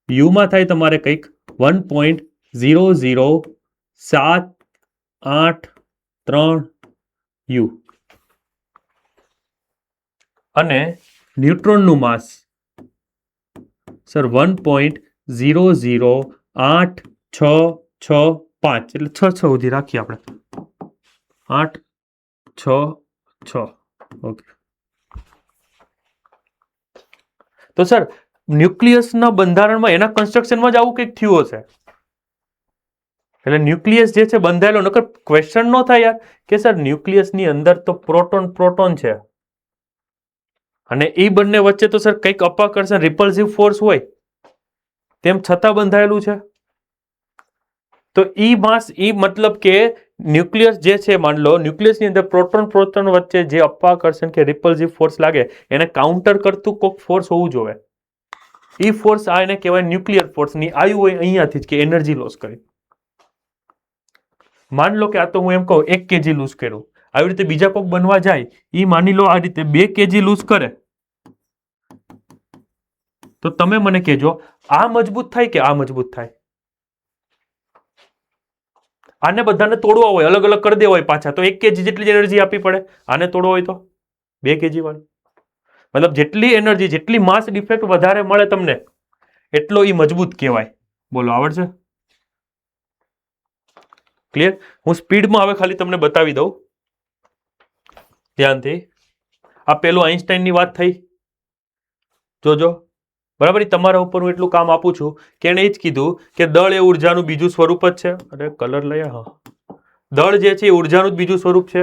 યુમાં થાય તમારે કંઈક 1.00783 યુ, અને ન્યુટ્રોનનું માસ સર 1.00865, એટલે 6 સુધી રાખીએ આપણે, 866. ઓકે. તો સર ન્યુક્લિયસના બંધારણમાં એના કન્સ્ટ્રક્શનમાં જ આવું કંઈક થયું હશે. એટલે ન્યુક્લિયસ જે છે બંધાયેલો, નકર ક્વેશ્ચન ન થાય યાર કે સર ન્યુક્લિયસની અંદર તો પ્રોટોન છે અને એ બંને વચ્ચે તો સર કંઈક અપાકર્ષણ રિપલ્સિવ ફોર્સ હોય, તેમ છતાં બંધાયેલું છે. તો ઈ માસ, ઈ મતલબ કે ન્યુક્લિયસ જે છે, માન લો ન્યુક્લિયસની અંદર પ્રોટોન વચ્ચે જે અપાકર્ષણ કે રિપલ્સિવ ફોર્સ લાગે એને કાઉન્ટર કરતું કોઈક ફોર્સ હોવું જોઈએ. ઈ ફોર્સ આ એને કહેવાય ન્યુક્લિયર ફોર્સ. ની આવ્યું હોય અહીંયાથી જ કે એનર્જી લોસ કરી. માન લો કે આ તો હું એમ કહું 1 kg લૂઝ કર્યું, આવી રીતે બીજા કોઈક બનવા જાય, ઈ માની લો આ રીતે 2 kg લૂઝ કરે, તો તમે મને કહેજો આ મજબૂત થાય કે આ મજબૂત થાય? આને બધાને તોડવા હોય, અલગ અલગ કરી દેવા હોય પાછા, તો 1 kg જેટલી એનર્જી આપવી પડે. આને તોડવો હોય તો 2 kg વાળી, મતલબ જેટલી એનર્જી, જેટલી માસ ડિફેક્ટ વધારે મળે તમને, એટલો ઈ મજબૂત કહેવાય. બોલો આવડશે? ક્લિયર? હું સ્પીડમાં હવે ખાલી તમને બતાવી દઉં ધ્યાનથી. આ પેલું આઈન્સ્ટાઈનની વાત થઈ, જોજો બરાબર. તમારા ઉપર હું એટલું કામ આપું છું કે એને એ જ કીધું કે દળ એ ઉર્જાનું બીજું સ્વરૂપ જ છે. અરે કલર લઈએ. હા, દળ જે છે એ ઉર્જાનું જ બીજું સ્વરૂપ છે,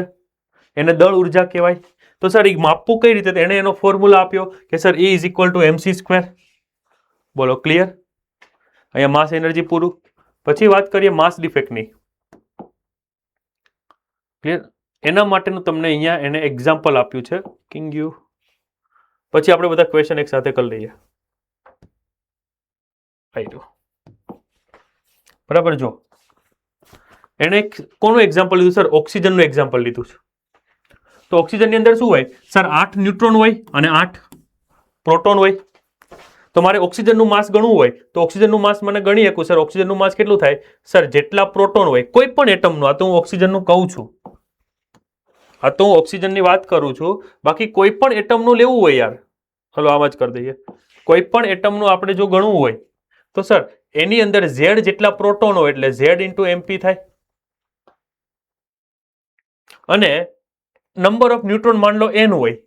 એને દળ ઉર્જા કહેવાય. તો સર એ માપવું કઈ રીતે? એને એનો ફોર્મ્યુલા આપ્યો કે સર E = mc². બોલો ક્લિયર? અહીંયા માસ એનર્જી પૂરું. પછી વાત કરીએ માસ ડિફેક્ટની. ક્લિયર? એના માટેનું તમને અહીંયા એને એક્ઝામ્પલ આપ્યું છે કિંગ યુ. પછી આપણે બધા ક્વેશ્ચન એક સાથે કરી લઈએ. બરાબર, જો એને કોનું એક્ઝામ્પલ લીધું સર? ઓક્સિજનનું એક્ઝામ્પલ લીધું છે. તો ઓક્સિજનની અંદર શું હોય સર? 8 ન્યુટ્રોન હોય અને 8 પ્રોટોન હોય. તો મારે ઓક્સિજનનું માસ ગણવું હોય તો ઓક્સિજનનું માસ મને ગણી શકું સર. ઓક્સિજનનું માસ કેટલું થાય સર? જેટલા પ્રોટોન હોય કોઈ પણ એટમનું. આ તો હું ઓક્સિજનનું કહું છું, આ તો હું ઓક્સિજનની વાત કરું છું. બાકી કોઈ પણ એટમનું લેવું હોય યાર, ચલો આમ જ કરી દઈએ. કોઈ પણ એટમનું આપણે જો ગણવું હોય તો સર એની અંદર ઝેડ જેટલા પ્રોટોન હોય એટલે ઝેડ ઇન્ટુ એમપી થાય, અને નંબર ઓફ ન્યુટ્રોન માન લો n હોય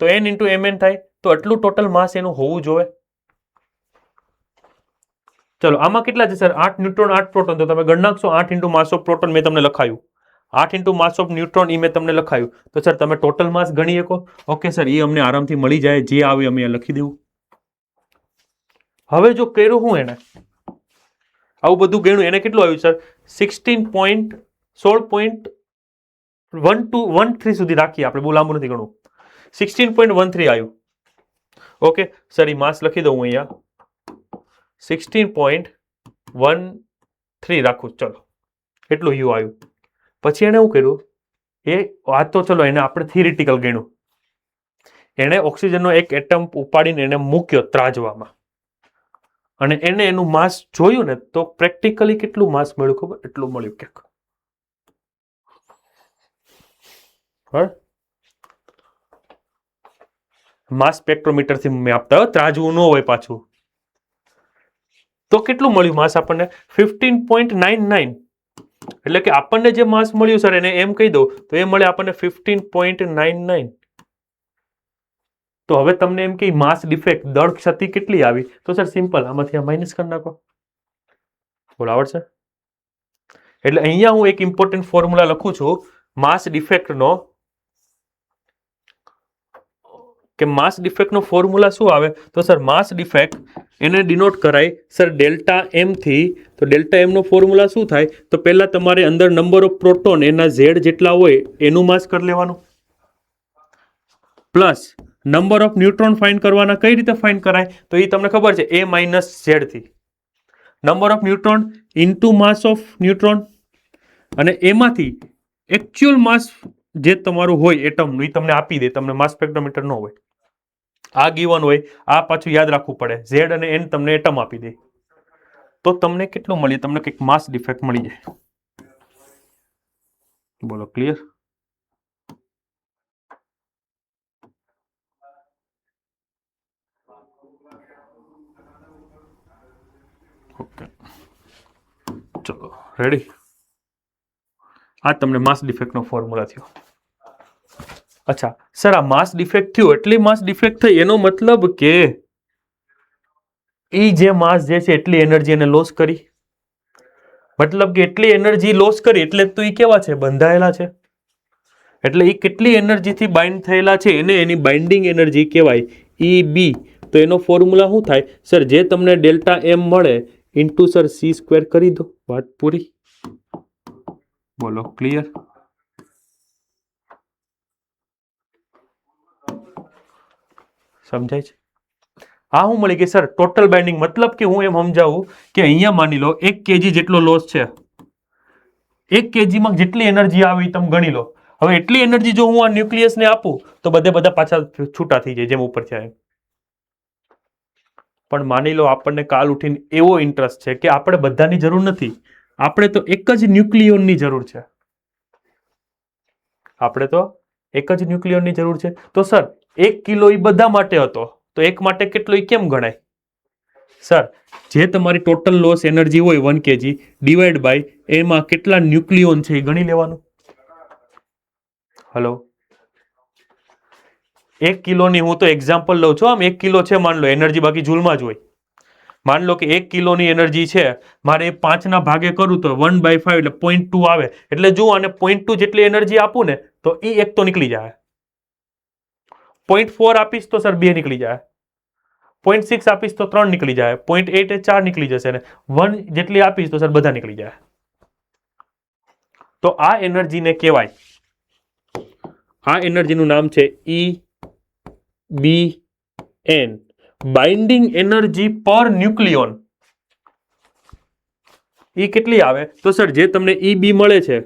તો n ઇન્ટુ mn થાય. તો આટલું ટોટલ માસ એનું હોવું જોઈએ. ચલો આમાં કેટલા છે સર? 8 neutron 8 proton. તો તમે ગણ નાખશો. 8 ઇન્ટુ માસ ઓફ પ્રોટોન મેં તમને લખાયું, 8 ઇન્ટુ માસ ઓફ ન્યુટ્રોન એ મેં તમને લખાયું. તો સર તમે ટોટલ માસ ગણી શકો? ઓકે સર, એ અમને આરામથી મળી જાય. જે આવે અમે લખી દેવું. હવે જો કર્યું હું એને આવું બધું ગણ્યું, એને કેટલું આવ્યું સર? 16.13 સુધી રાખીએ આપણે, બહુ લાંબુ નથી ગણવું. 16.13 આવ્યું. ઓકે સર, એ માસ લખી દઉં હું અહીંયા 16.13 રાખું. ચલો એટલું યુ આવ્યું. પછી એને શું કર્યું? એ આ તો ચલો એને આપણે થિયરિટિકલ ગણ્યું. એને ઓક્સિજનનો એક એટમ ઉપાડીને એને મૂક્યો ત્રાજવામાં, અને એને એનું માસ જોયું ને તો પ્રેક્ટિકલી કેટલું માસ મળ્યું ખબર? એટલું મળ્યું ક્યાંક. માસ સ્પેક્ટ્રોમીટરથી મેં આપતા, ત્રાજવું ન હોય પાછું. તો કેટલું મળ્યું માસ આપણને? 15.99. એટલે કે આપણને જે માસ મળ્યું સર એને એમ કહી દો તો એ મળે આપણને 15.99. તો હવે તમને એમ કે માસ ડિફેક્ટ દળ ક્ષતિ કેટલી આવી? તો સર સિમ્પલ, આમાંથી આ માઇનસ કરી નાખો. બોલો આવડશે? એટલે અહીંયા હું એક ઇમ્પોર્ટન્ટ ફોર્મ્યુલા લખું છું માસ ડિફેક્ટનો, કે માસ ડિફેક્ટનો ફોર્મ્યુલા શું આવે? તો સર માસ ડિફેક્ટ એને ડિનોટ કરાય સર ડેલ્ટા એમ થી. તો ડેલ્ટા એમ નો ફોર્મ્યુલા શું થાય? તો પહેલા તમારે અંદર નંબર ઓફ પ્રોટોન એના ઝેડ જેટલા હોય એનું માસ કરી લેવાનું, plus number of neutron find કરવાના. કઈ રીતે ફાઇન્ડ કરાય? તો એ તમને ખબર છે, a માઇનસ ઝેડ થી. Number of neutron into mass of neutron, અને એમાંથી એકચ્યુઅલ માસ જે તમારું હોય એટમનું એ તમને આપી દે. તમને માસ સ્પેક્ટ્રોમીટર ન હોય, આ ગીવન હોય. આ પાછું યાદ રાખવું પડે. ઝેડ અને એન તમને એટમ આપી દે તો તમને કેટલું મળે? તમને કંઈક માસ ડિફેક્ટ મળી જાય. બોલો ક્લિયર? ઓકે ચલો રેડી. આ તમને માસ ડિફેક્ટનો ફોર્મ્યુલા થયો. અચ્છા સર, આ માસ ડિફેક્ટ થયું એટલી માસ ડિફેક્ટ થઈ એનો મતલબ કે એ જે માસ જે છે એટલી એનર્જી એને લોસ કરી. મતલબ કે એટલી એનર્જી લોસ કરી એટલે તો એ કેવા છે? બંધાયેલા છે. એટલે એ કેટલી એનર્જીથી બાઇન્ડ થયેલા છે એને એની બાઇન્ડિંગ એનર્જી કહેવાય, EB. તો એનો ફોર્મ્યુલા શું થાય સર? જે તમને ડેલ્ટા એમ મળે ઇન્ટુ સર c² કરી દો. વાત પૂરી. બોલો ક્લિયર? સમજાય છે? આ હું મળી ગઈ સર ટોટલ બાઇન્ડિંગ. મતલબ કે હું એમ સમજાવું કે અહીંયા માની લો 1 kg જેટલો લોસ છે. 1 kgમાં જેટલી એનર્જી આવે એ તમે ગણી લો. હવે એટલી એનર્જી જો હું આ ન્યુક્લિયસને આપું તો બધા પાછા છૂટા થઈ જાય જેમ ઉપર છે એમ. પણ માની લો આપણને કાલ ઉઠીને એવો ઇન્ટરેસ્ટ છે કે આપણે બધાની જરૂર નથી, આપણે તો એક જ ન્યુક્લિયોનની જરૂર છે. આપણે તો એક જ ન્યુક્લિયોનની જરૂર છે. તો સર 1 કિલો એ બધા માટે હતો તો એક માટે કેટલો એ કેમ ગણાય? સર જે તમારી ટોટલ લોસ એનર્જી હોય 1 kg ડિવાઈડ બાય એમાં કેટલા ન્યુક્લિયોન છે એ ગણી લેવાનું. હલો, 1 કિલોની હું તો એક્ઝામ્પલ લઉં છું. આમ 1 કિલો છે માન લો એનર્જી, બાકી જૂલમાં જ હોય. માન લો કે 1 કિલોની એનર્જી છે, મારે 5 ના ભાગે કરું તો 1/5 એટલે 0.2 આવે. એટલે જુઓ આને 0.2 જેટલી એનર્જી આપું ને તો એ એક તો નીકળી જાય. 0.4 આપીશ તો સર 2 નીકળી જાય. 0.6 આપીશ તો 3 નીકળી જાય, 0.8 એ 4 નીકળી જશે, ને 1 જેટલી આપીશ તો સર બધા નીકળી જાય. તો આ એનર્જીને કહેવાય, આ એનર્જીનું નામ છે EBN, બાઇન્ડિંગ એનર્જી પર ન્યુક્લિયોન. એ કેટલી આવે તો સર જે તમને EB મળે છે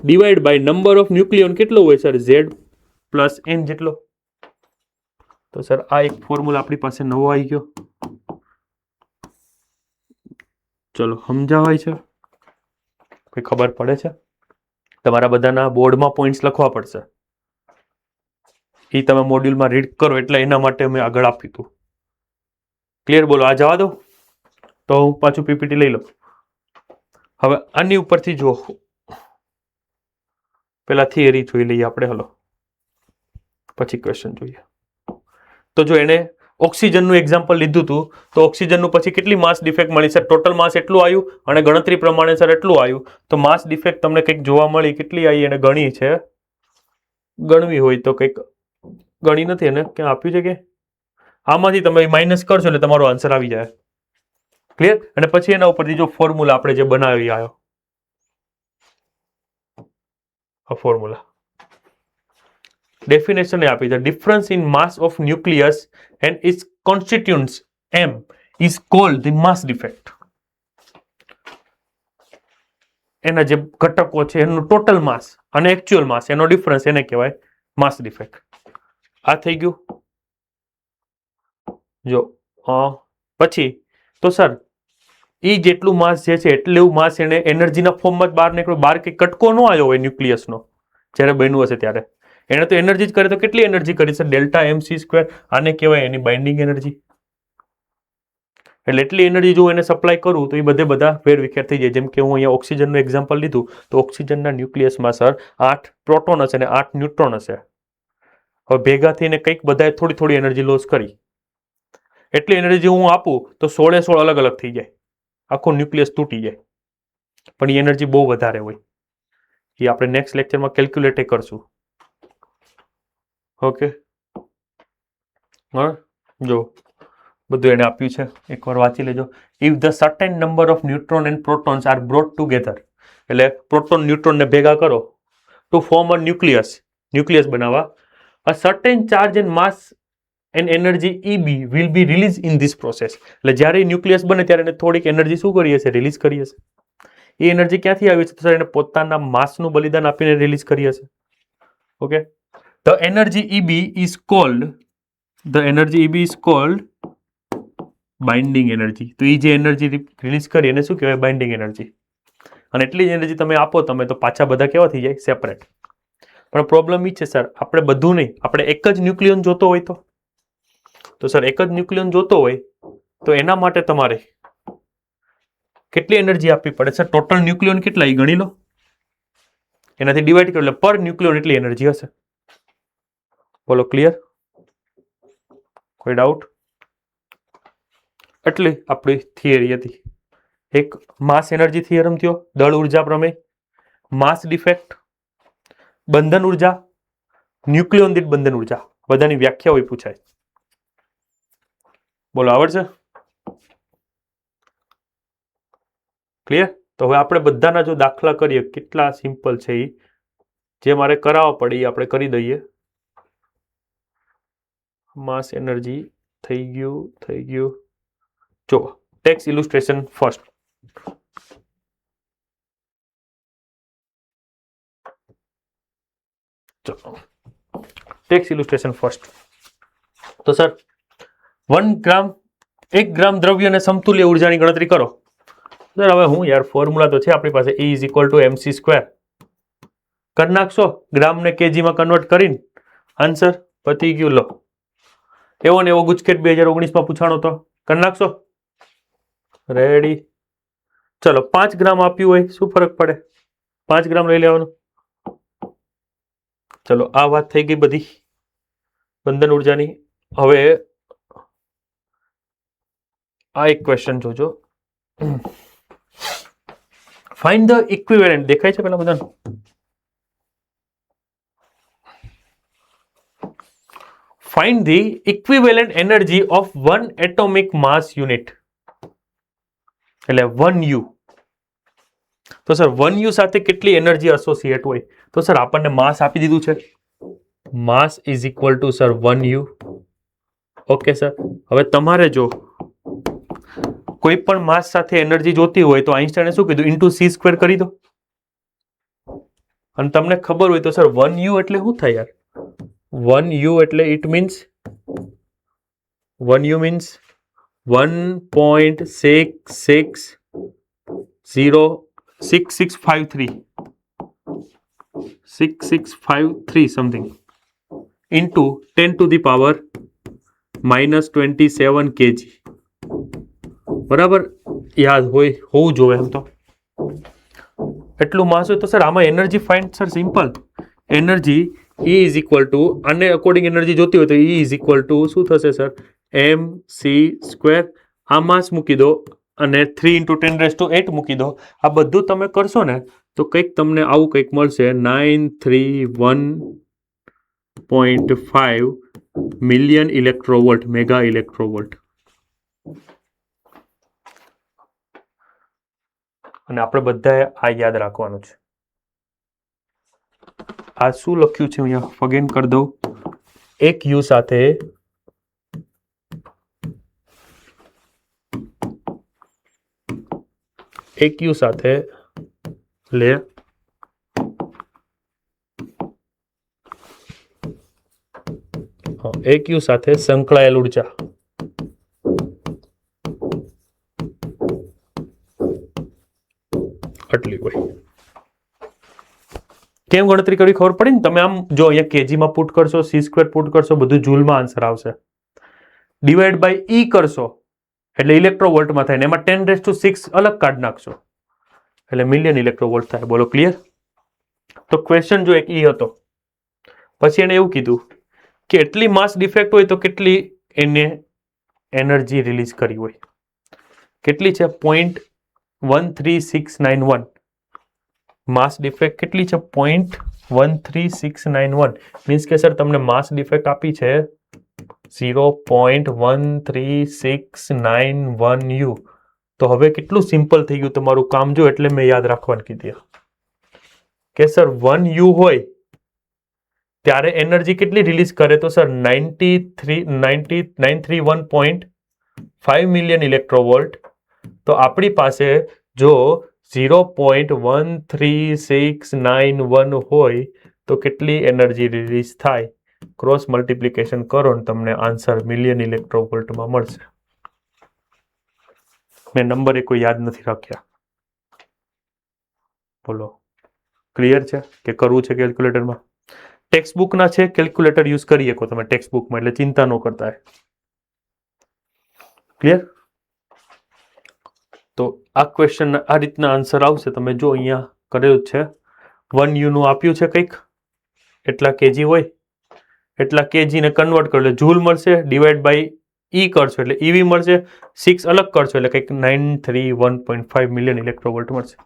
ડિવાઈડ બાય નંબર ઓફ ન્યુક્લિયોન કેટલો હોય સર, Z+N જેટલો. તો સર આ એક ફોર્મ્યુલા આપણી પાસે નવો આવી ગયો. ચલો સમજાવાય છે, કોઈ ખબર પડે છે? તમારા બધાના બોર્ડમાં પોઈન્ટ્સ લખવા પડશે, એ તમે મોડ્યુલમાં રીડ કરો, એટલે એના માટે મેં આગળ આપ્યું હતું. ક્લિયર? બોલો, આ જવા દો તો હું પાછું પીપીટી લઈ લઉં. હવે આની ઉપરથી જો પેલા થિયરી જોઈ લઈએ આપણે, હલો, પછી ક્વેશ્ચન જોઈએ. તો જો એને ઓક્સિજનનું એક્ઝામ્પલ લીધું હતું, તો ઓક્સિજનનું પછી કેટલી માસ ડિફેક્ટ મળી સર? ટોટલ માસ એટલું આવ્યું અને ગણતરી પ્રમાણે સર એટલું આવ્યું. તો માસ ડિફેક્ટ તમને કંઈક જોવા મળી, કેટલી આવી એને ગણી છે? ગણવી હોય તો કંઈક ગણી નથી, એને ક્યાં આપ્યું છે કે આમાંથી તમે માઇનસ કરશો એટલે તમારો આન્સર આવી જાય. ક્લિયર? અને પછી એના ઉપરથી જો ફોર્મ્યુલા આપણે જે બનાવી આવ્યો, આ ફોર્મ્યુલા ડેફિનેશન આપી છે, difference in mass of nucleus and its constituents M is called the mass defect. એના જે ઘટકો છે એનું ટોટલ માસ અને એકચ્યુઅલ માસ એનો ડિફરન્સ, એને કહેવાય માસ ડિફેક્ટ. આ થઈ ગયું. જો પછી તો સર એ જેટલું માસ જે છે એટલું માસ એને એનર્જીના ફોર્મમાં બહાર નીકળ્યું. બહાર કંઈ કટકો ન આવ્યો હોય ન્યુક્લિયસનો જ્યારે બન્યું હશે ત્યારે, એને તો એનર્જી જ કરે. તો કેટલી એનર્જી કરી છે? Δ mc². આને કહેવાય એની બાઇન્ડિંગ એનર્જી. એટલે એટલી એનર્જી જો એને સપ્લાય કરું તો એ બધા વેરવિખેર થઈ જાય. જેમ કે હું અહીંયા ઓક્સિજનનું એક્ઝામ્પલ લીધું, તો ઓક્સિજનના ન્યુક્લિયસમાં સર 8 પ્રોટોન હશે અને 8 ન્યુટ્રોન હશે. હવે ભેગા થઈને કંઈક બધાએ થોડી થોડી એનર્જી લોસ કરી. એટલી એનર્જી હું આપું તો 16 અલગ અલગ થઈ જાય, આખો ન્યુક્લિયસ તૂટી જાય. પણ એ એનર્જી બહુ વધારે હોય, એ આપણે નેક્સ્ટ લેક્ચરમાં કેલ્ક્યુલેટ કરશું. ઓકે, જો બધું એને આપ્યું છે, એકવાર વાંચી લેજો. If the certain number of neutron and protons are brought together, એટલે પ્રોટોન ન્યુટ્રોનને ભેગા કરો to form a nucleus, nucleus બનાવવા. A certain charge and mass and energy EB will be release in this process. એટલે જ્યારે ન્યુક્લિયસ બને ત્યારે એને થોડીક એનર્જી શું કરી હશે? રિલીઝ કરી હશે. એ એનર્જી ક્યાંથી આવી છે? તો સર એને પોતાના માસનું બલિદાન આપીને રિલીઝ કરી હશે. Okay, the energy EB is called binding energy. તો એ જે એનર્જી રિલીઝ કરી એને શું કહેવાય? Binding energy. અને એટલી જ એનર્જી તમે આપો તમે તો પાછા બધા કેવા થઈ જાય? સેપરેટ. પણ પ્રોબ્લેમ એ છે સર, આપણે બધું નહીં, આપણે એક જ ન્યુક્લિયન જોતો હોય તો સર એક જ ન્યુક્લિયન જોતો હોય તો એના માટે તમારે કેટલી એનર્જી આપવી પડે સર? ટોટલ ન્યુક્લિયન કેટલા એ ગણી લો, એનાથી ડિવાઈડ કરો એટલે પર ન્યુક્લિયન એટલી એનર્જી હશે. બોલો, ક્લિયર? કોઈ ડાઉટ? એટલી આપણી થિયરી હતી. એક માસ એનર્જી થિયરમ થયો, દળ ઉર્જા પ્રમેય, માસ ડિફેક્ટ, બંધન ઉર્જા, ન્યુક્લિયોન દીઠ બંધન ઉર્જા, બધાની વ્યાખ્યાઓ પૂછાય. બોલો, આવડશે? ક્લિયર? તો હવે આપણે બધાના જો દાખલા કરીએ, કેટલા સિમ્પલ છે એ, જે મારે કરાવવા પડે એ આપણે કરી દઈએ. માસ એનર્જી થઈ ગયું. જો takes illustration first. Takes illustration first. તો સર 1 ગ્રામ દ્રવ્યને સમતુલ્ય ઉર્જાની ગણતરી કરો. સર હવે હું યાર, ફોર્મ્યુલા તો છે આપણી પાસે, E is equal two mc². કરી નાખશો ગ્રામને કેજીમાં કન્વર્ટ કરીને, આન્સર પતી ગયું. લો, એવો ને એવો ગુજકેટ 2019માં પૂછાણો તો કરી નાખશો. રેડી? ચલો, 5 ગ્રામ આપ્યું હોય, શું ફરક પડે? 5 ગ્રામ લઈ લેવાનું. ચલો, આ વાત થઈ ગઈ બધી બંધન ઉર્જાની. હવે આ એક ક્વેશ્ચન જોજો. Find the equivalent. દેખાય છે પેલા બધાનું? Find the equivalent energy of 1 atomic mass unit, એટલે 1U. તો સર 1U સાથે કેટલી એનર્જી એસોસિએટ હોય? તો સર આપણને માસ આપી દીધું છે, mass is equal to sir 1U. Okay sir, હવે તમારે જો કોઈ પણ માસ સાથે એનર્જી જોતી હોય તો આઈન્સ્ટાઈને શું કીધું? ઇન્ટુ c સ્ક્વેર કરી દો. અને તમને ખબર હોય તો સર 1U એટલે શું થાય યાર? 1U એટલે it means 1U means 1.6653 something into 10 to the power -27 kg. બરાબર, યાદ હોવું જોઈએ એમ તો. એટલું માસ હોય તો સર આમાં energy find, sir simple. Energy E is equal two, આને અકોર્ડિંગ એનર્જી જોતી હોય તો E ઇઝ ઇક્વલ ટુ શું થશે સર? mc square. આ માસ મૂકી દો અને 3 × 10⁸ મૂકી દો. આ બધું તમે કરશો ને તો કંઈક તમને આવું કંઈક મળશે, 931.5 મિલિયન ઇલેક્ટ્રોવોલ્ટ, મેગા ઇલેક્ટ્રોવોલ્ટ. અને આપણે બધાએ આ યાદ રાખવાનું છે. આ શું લખ્યું છે અહીંયા? ફગેન કરી દઉં. એક યુ સાથે લે એક યુ સાથે સંકળાયેલ ઉર્જા આટલી હોય. કેમ ગણતરી કરવી ખબર પડી ને? તમે આમ જો અહીંયા કેજીમાં પુટ કરશો, સી સ્ક્વેર પુટ કરશો, બધું જૂલમાં આન્સર આવશે. ડિવાઈડ બાય ઈ કરશો એટલે ઇલેક્ટ્રોવોલ્ટમાં થાય ને એમાં 10⁶ અલગ કાઢ નાખશો એટલે મિલિયન ઇલેક્ટ્રોવોલ્ટ થાય. બોલો ક્લિયર? તો ક્વેશ્ચન જો એક ઈ હતો, પછી એને એવું કીધું કે એટલી માસ ડિફેક્ટ હોય તો કેટલી એને એનર્જી રિલીઝ કરી હોય. કેટલી છે? 0.13691. માસ ડિફેક્ટ કેટલી છે? 0.13691. મીન્સ કે સર તમને માસ ડિફેક્ટ આપી છે 0.13691U. તો હવે કેટલું સિમ્પલ થઈ ગયું તમારું કામ. જો એટલે મેં યાદ રાખવાનું કીધી કે સર 1U હોય ત્યારે એનર્જી કેટલી રિલીઝ કરે? તો સર 931.5 મિલિયન ઇલેક્ટ્રોવોલ્ટ. તો આપણી પાસે જો 0.13691 હોય તો કેટલી એનર્જી રિલીઝ થાય? ક્રોસ મલ્ટિપ્લિકેશન કરો ને તમને આન્સર મિલિયન ઇલેક્ટ્રોવોલ્ટમાં મળશે. મેં નંબર કોઈ યાદ નથી રાખ્યા. બોલો ક્લિયર છે કે કરવું છે કેલ્ક્યુલેટરમાં? ટેક્સ્ટ બુકના છે, કેલ્ક્યુલેટર યુઝ કરી શકો તમે ટેક્સ્ટ બુકમાં, એટલે ચિંતા ન કરતા. ક્લિયર? તો આ ક્વેશ્ચન આ રીતના આન્સર આવશે. તમે જો અહીંયા કરેલું છે 1U નું આપ્યું છે કંઈક, એટલા કેજી હોય, એટલા કેજી ને કન્વર્ટ કરો એટલે જૂલ મળશે. ડિવાઈડ બાય ઈ કરશો એટલે ઈવી મળશે. 6 અલગ કરશો એટલે કંઈક 931.5 મિલિયન ઇલેક્ટ્રોવોલ્ટ મળશે.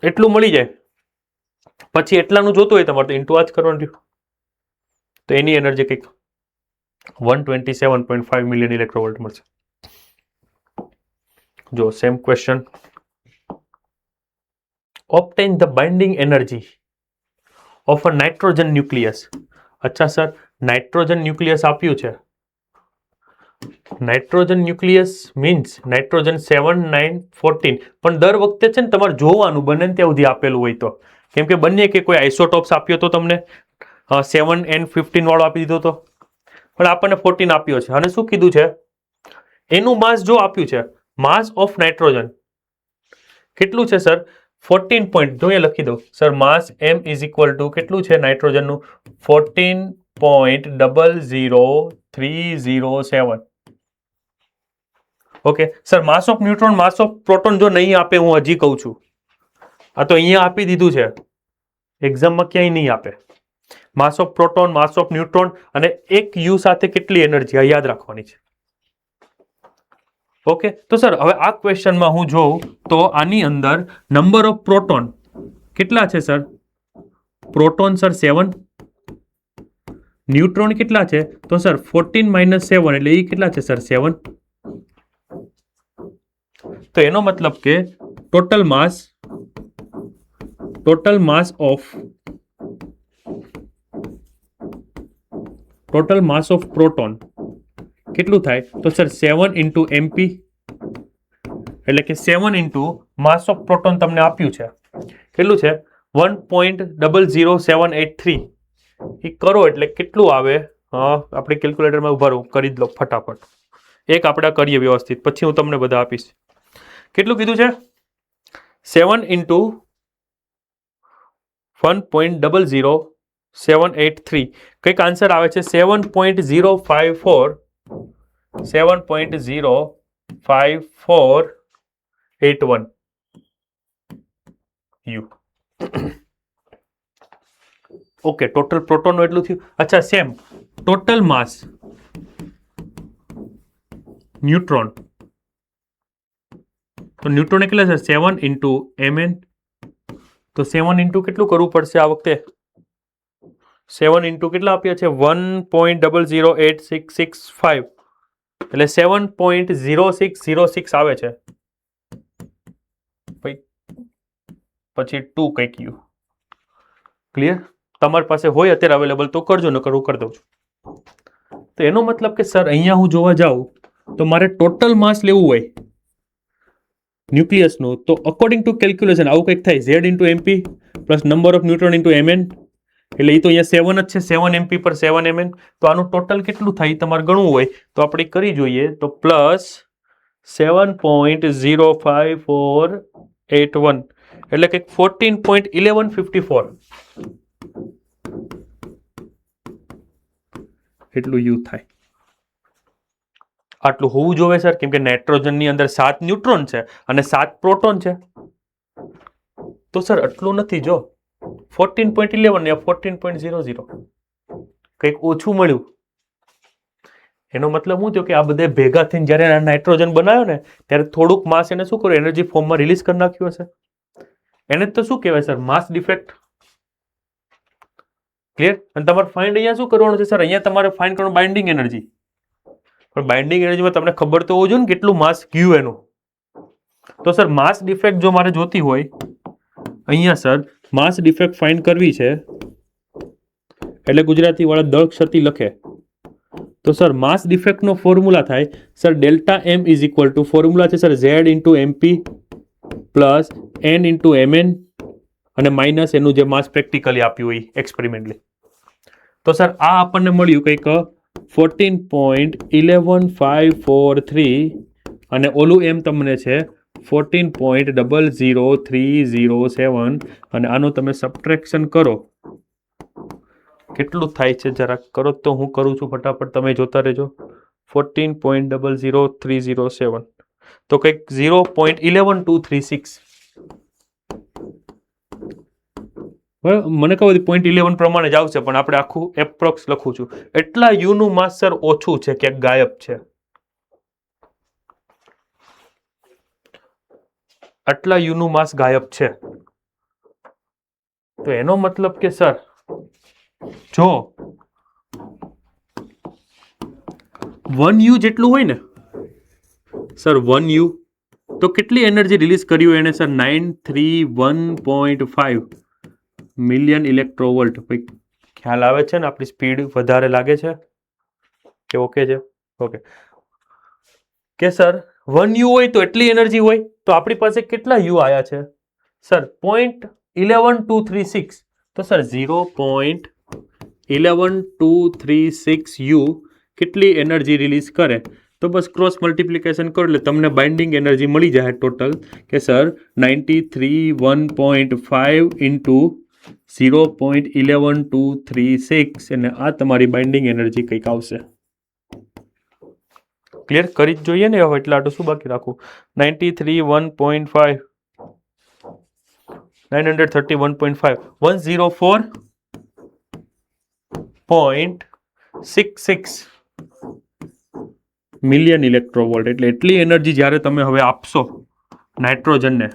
એટલું મળી જાય. પછી એટલાનું જોતું હોય તમારે તો ઇન્ટુ આ જ કરવાનું રહ્યું. તો એની એનર્જી કંઈક 127.5 મિલિયન ઇલેક્ટ્રોવોલ્ટ મળશે. જો same question. Obtain the binding energy of a nitrogen nucleus. અચ્છા સર, નાઇટ્રોજન ન્યુક્લિયસ આપ્યું છે. Nitrogen nucleus means nitrogen 7 9 14. પણ દર વખતે છે ને તમારે જોવાનું બને ત્યાં સુધી આપેલું હોય તો. કેમ કે બંને કે કોઈ આઇસોટોપ્સ આપ્યો તો તમને 7n15 વાળો આપી દીધો તો, પણ આપણને 14 આપ્યો છે. અને શું કીધું છે? એનું માસ જો આપ્યું છે, માસ ઓફ નાઇટ્રોજન કેટલું છે સર? 14 પોઈન્ટ. જો અહીંયા લખી દો sir, mass m is equal two કેટલું છે નાઇટ્રોજનનું? 14.00307. Okay sir, mass of neutron, mass of proton જો નહીં આપે, હું હજી કહું છું, આ તો અહીંયા આપી દીધું છે, એક્ઝામમાં ક્યાંય નહીં આપે. માસ of proton, mass of neutron અને એક યુ સાથે કેટલી એનર્જી, આ યાદ રાખવાની છે. ઓકે, તો સર હવે આ ક્વેશ્ચનમાં હું જોઉં તો આની અંદર નંબર ઓફ પ્રોટોન કેટલા છે સર? પ્રોટોન સર 7, ન્યુટ્રોન કેટલા છે તો સર 14 - 7 એટલે એ કેટલા છે સર 7. તો એનો મતલબ કે ટોટલ માસ ઓફ પ્રોટોન કેટલું થાય તો સર 7 × mp એટલે કે 7 × માસ ઓફ પ્રોટોન તમને આપ્યું છે કેટલું છે 1.00783 એ કરો એટલે કેટલું આવે આપણે કેલ્ક્યુલેટરમાં ઉભા રહો કરી જ લો ફટાફટ એક આપણે કરીએ વ્યવસ્થિત પછી હું તમને બધા આપીશ કેટલું કીધું છે 7 × 1.00783 કંઈક આન્સર આવે છે 7.05481 યુ ઓકે ટોટલ પ્રોટોનનું એટલું થયું અચ્છા સેમ ટોટલ માસ ન્યુટ્રોન તો ન્યુટ્રોન કેટલા છે 7 × mn તો 7 × કેટલું કરવું પડશે આ વખતે 7 × કેટલા આપ્યા છે 1.008665 એટલે 7.0606 આવે છે પછી 2 કંઈક યુ ક્લિયર તમારી પાસે હોય અત્યારે અવેલેબલ તો કરજો ન કરવું કરી દઉં છું તો એનો મતલબ કે સર અહીંયા હું જોવા જાઉં તો મારે ટોટલ માસ લેવું હોય ન્યુક્લિયસનું તો અકોર્ડિંગ ટુ કેલ્ક્યુલેશન આવું કંઈક થાય Z × mp plus number of neutron × mn એટલે એ તો અહીંયા 7 જ છે 7 mp પર 7 mn તો આનું ટોટલ કેટલું થાય તમારે ગણવું હોય તો આપણે કરી જોઈએ તો પ્લસ 7.05481 એટલે કે 14.1154 એટલું યુ થાય આટલું હોવું જોઈએ સર કેમ કે નાઇટ્રોજનની અંદર 7 ન્યુટ્રોન છે અને 7 પ્રોટોન છે તો સર આટલું નથી જો 14.11 યા 14.00 કંઈક ઓછું મળ્યું એનો મતલબ શું થયો કે આ બધે ભેગા થઈને જ્યારે નાઇટ્રોજન બનાવ્યો ને ત્યારે થોડુંક માસ એને શું કર્યું એનર્જી ફોર્મમાં રિલીઝ કરી નાખ્યું હશે એને તો શું કહેવાય સર માસ ડિફેક્ટ ક્લિયર અને તમારે ફાઇન્ડ અહીંયા શું કરવાનું છે સર અહીંયા તમારે ફાઇન્ડ કરવાનું બાઇન્ડિંગ એનર્જી પણ બાઇન્ડિંગ એનર્જીમાં તમને ખબર તો હોવું જોઈએ ને કેટલું માસ ગયું એનું તો સર માસ ડિફેક્ટ જો મારે જોતી હોય અહીંયા સર માસ ડિફેક્ટ ફાઇન્ડ કરવી છે એટલે ગુજરાતી વાળા દળ ક્ષતિ લખે તો સર માસ ડિફેક્ટનો ફોર્મ્યુલા થાય sir delta m is equal to formula છે sir Z × mp plus n × mn અને માઇનસ એનું જે માસ પ્રેક્ટિકલી આપ્યું હોય એક્સપેરિમેન્ટલી તો સર આ આપણને મળ્યું કંઈક 14.11543 અને ઓલું એમ તમને છે 14.00307 અને આનું તમે સબટ્રેક્શન કરો કેટલું થાય છે જરાક કરો તો હું કરું છું ફટાફટ તમે જોતા રહેજો 14.00307 તો કંઈક 0.11236 મને કહો 0.11 પ્રમાણે જ આવશે પણ આપણે આખું એપ્રોક્સ લખું છું એટલા યુનું માસ સર ઓછું છે ક્યાંક ગાયબ છે આટલા યુનું માસ ગાયબ છે તો એનો મતલબ કે સર જો 1 U જેટલું હોય ને સર 1 U તો કેટલી એનર્જી રિલીઝ કર્યું એને સર 931.5 મિલિયન ઇલેક્ટ્રોવોલ્ટ ખ્યાલ આવે છે ને આપણી સ્પીડ વધારે લાગે છે કે ઓકે છે ઓકે કે સર 1 U હોય તો એટલી એનર્જી હોય તો આપણી પાસે કેટલા યુ આવ્યા છે સર 0.11236 તો સર 0.11236 યુ કેટલી એનર્જી રિલીઝ કરે તો બસ ક્રોસ મલ્ટિપ્લિકેશન કરો એટલે તમને બાઇન્ડિંગ એનર્જી મળી જાય ટોટલ કે સર 93.1.5 × 0.11236 અને આ તમારી બાઇન્ડિંગ એનર્જી કંઈક આવશે ક્લિયર કરી જ જોઈએ ને હવે એટલે આટલું શું બાકી રાખું 93.1.5 931.5 104.66 મિલિયન ઇલેક્ટ્રોવોલ્ટ એટલે એટલી એનર્જી જ્યારે તમે હવે આપશો નાઇટ્રોજનને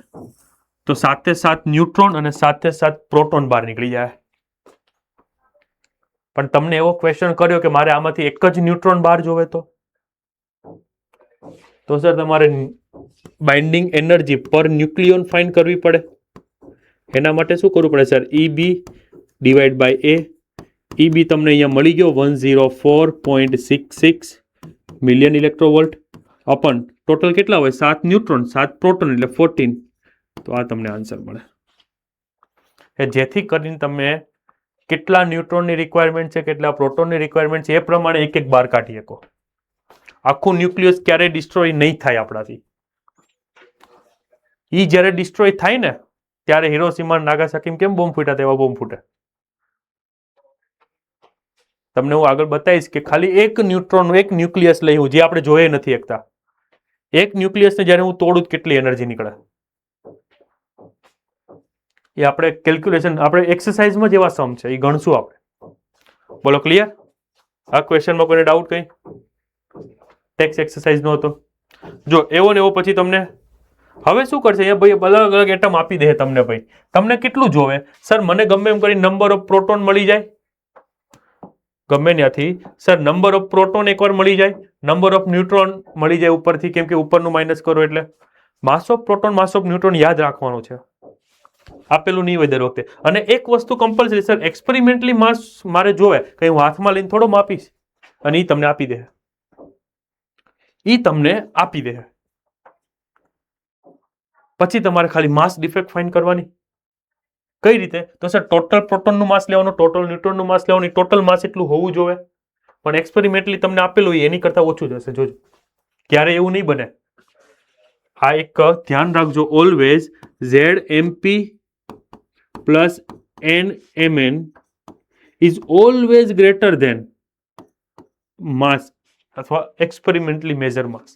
તો સાથે સાથ ન્યુટ્રોન અને સાથે સાથ પ્રોટોન બહાર નીકળી જાય પણ તમને એવો ક્વેશ્ચન કર્યો કે મારે આમાંથી એક જ ન્યુટ્રોન બહાર જોવે તો સર તમારે બાઇન્ડિંગ એનર્જી પર ન્યુક્લિયોન ફાઇન્ડ કરવી પડે. એના માટે શું કરવું પડે sir? EB divide by A. EB તમને અહીંયા મળી ગયો 104.66 મિલિયન ઇલેક્ટ્રોવોલ્ટ અપન ટોટલ કેટલા હોય? 7 ન્યુટ્રોન 7 પ્રોટોન એટલે 14. તો આ તમને આન્સર મળે. જેથી કરીને તમે કેટલા ન્યુટ્રોનની રિક્વાયરમેન્ટ છે, કેટલા પ્રોટોનની રિક્વાયરમેન્ટ છે, એ પ્રમાણે એક એક બાર કાઢી શકો. આખું ન્યુક્લિયસ ક્યારેય ડિસ્ટ્રોય નહીં થાય આપણાથી. ઈ જ્યારે ડિસ્ટ્રોય થાય ને ત્યારે હિરોશીમા નાગાસાકીમાં કેમ બોમ્બ ફૂટ્યા તેવા બોમ્બ ફૂટે. તમને હું આગળ બતાવીશ કે ખાલી એક ન્યુટ્રોન એક ન્યુક્લિયસ લઈ હું જે આપણે જોઈએ નથી એકતા, એક ન્યુક્લિયસને જ્યારે હું તોડું કેટલી એનર્જી નીકળે એ આપણે કેલ્ક્યુલેશન આપણે એક્સરસાઇઝમાં જેવા સમ છે એ ગણશું આપણે. બોલો ક્લિયર? આ ક્વેશ્ચનમાં કોઈને ડાઉટ કઈ? ટેક્સ એક્સરસાઇઝ નો હતો જો એવો ને એવો પછી તમને હવે શું કરશે અહીંયા ભાઈ અલગ અલગ એટમ આપી દે તમને. ભાઈ તમને કેટલું જોવે? સર મને ગમે એમ કરી નંબર ઓફ પ્રોટોન મળી જાય ગમે ત્યાંથી. સર નંબર ઓફ પ્રોટોન એકવાર મળી જાય, નંબર ઓફ ન્યુટ્રોન મળી જાય ઉપરથી, કેમ કે ઉપરનું માઇનસ કરો એટલે માસ of proton mass of neutron યાદ રાખવાનું છે, આપેલું નહીં હોય દર વખતે. અને એક વસ્તુ કમ્પલસરી સર એક્સપેરિમેન્ટલી માસ મારે જોવે કે હું હાથમાં લઈને થોડો માપીશ અને એ તમને આપી દે, પછી તમારે ખાલી માસ ડિફેક્ટ ફાઇન્ડ કરવાની. કઈ રીતે? તો સર ટોટલ પ્રોટોનનું માસ લેવાનું, ટોટલ ન્યુટ્રોનનું માસ લેવાનું, ટોટલ માસ એટલું હોવું જોઈએ, પણ એક્સપેરિમેન્ટલી તમને આપેલું હોય એની કરતા ઓછું જ હશે. જોજો ક્યારે એવું નહીં બને. આ એક ધ્યાન રાખજો, always ZMP plus NMN is always greater than mass અથવા એક્સપેરિમેન્ટલી મેજર માસ.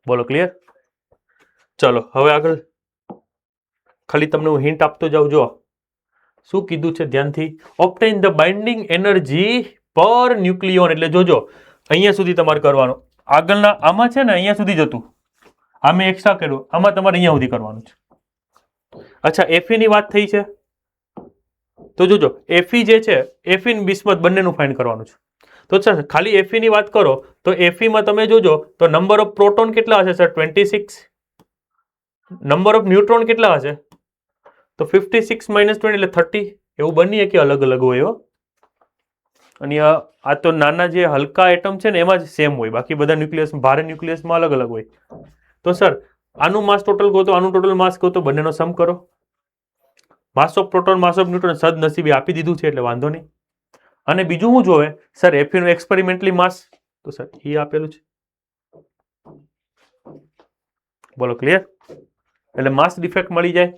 બોલો ક્લિયર? ચલો હવે આગળ ખાલી તમને હું હિન્ટ આપતો જાઉં. જો શું કીધું છે ધ્યાનથી, ઓબ્ટેન ધ બાઇન્ડિંગ એનર્જી પર ન્યુક્લિયોન. એટલે જોજો અહીંયા સુધી તમારે કરવાનું, આગળના આમાં છે ને અહીંયા સુધી જતું, આ મેં એક્સ્ટ્રા કર્યું, આમાં તમારે અહીંયા સુધી કરવાનું છે. અચ્છા Fe ની વાત થઈ છે તો જોજો Fe જે છે Fe બિસ્મથ બંનેનું ફાઇન્ડ કરવાનું છે. તો સર ખાલી Fe ની વાત કરો તો Fe માં તમે જોજો તો નંબર ઓફ પ્રોટોન કેટલા હશે સર? 26. નંબર ઓફ ન્યુટ્રોન કેટલા હશે? તો 56 માઇનસ 20 એટલે 30. એવું બનીએ કે અલગ અલગ હોય એવો. અને આ તો નાના જે હલકા એટમ છે ને એમાં જ સેમ હોય, બાકી બધા ન્યુક્લિયસ ભારે ન્યુક્લિયસમાં અલગ અલગ હોય. તો સર આનું માસ ટોટલ કહો તો આનું ટોટલ માસ કહો તો બંનેનો સમ કરો. માસ of proton mass of neutron સદનસીબે આપી દીધું છે એટલે વાંધો નહીં. અને બીજું શું જોવે સર? Fe નું એક્સપેરિમેન્ટલી માસ, તો સર એ આપેલું છે. બોલો ક્લિયર? એટલે માસ ડિફેક્ટ મળી જાય.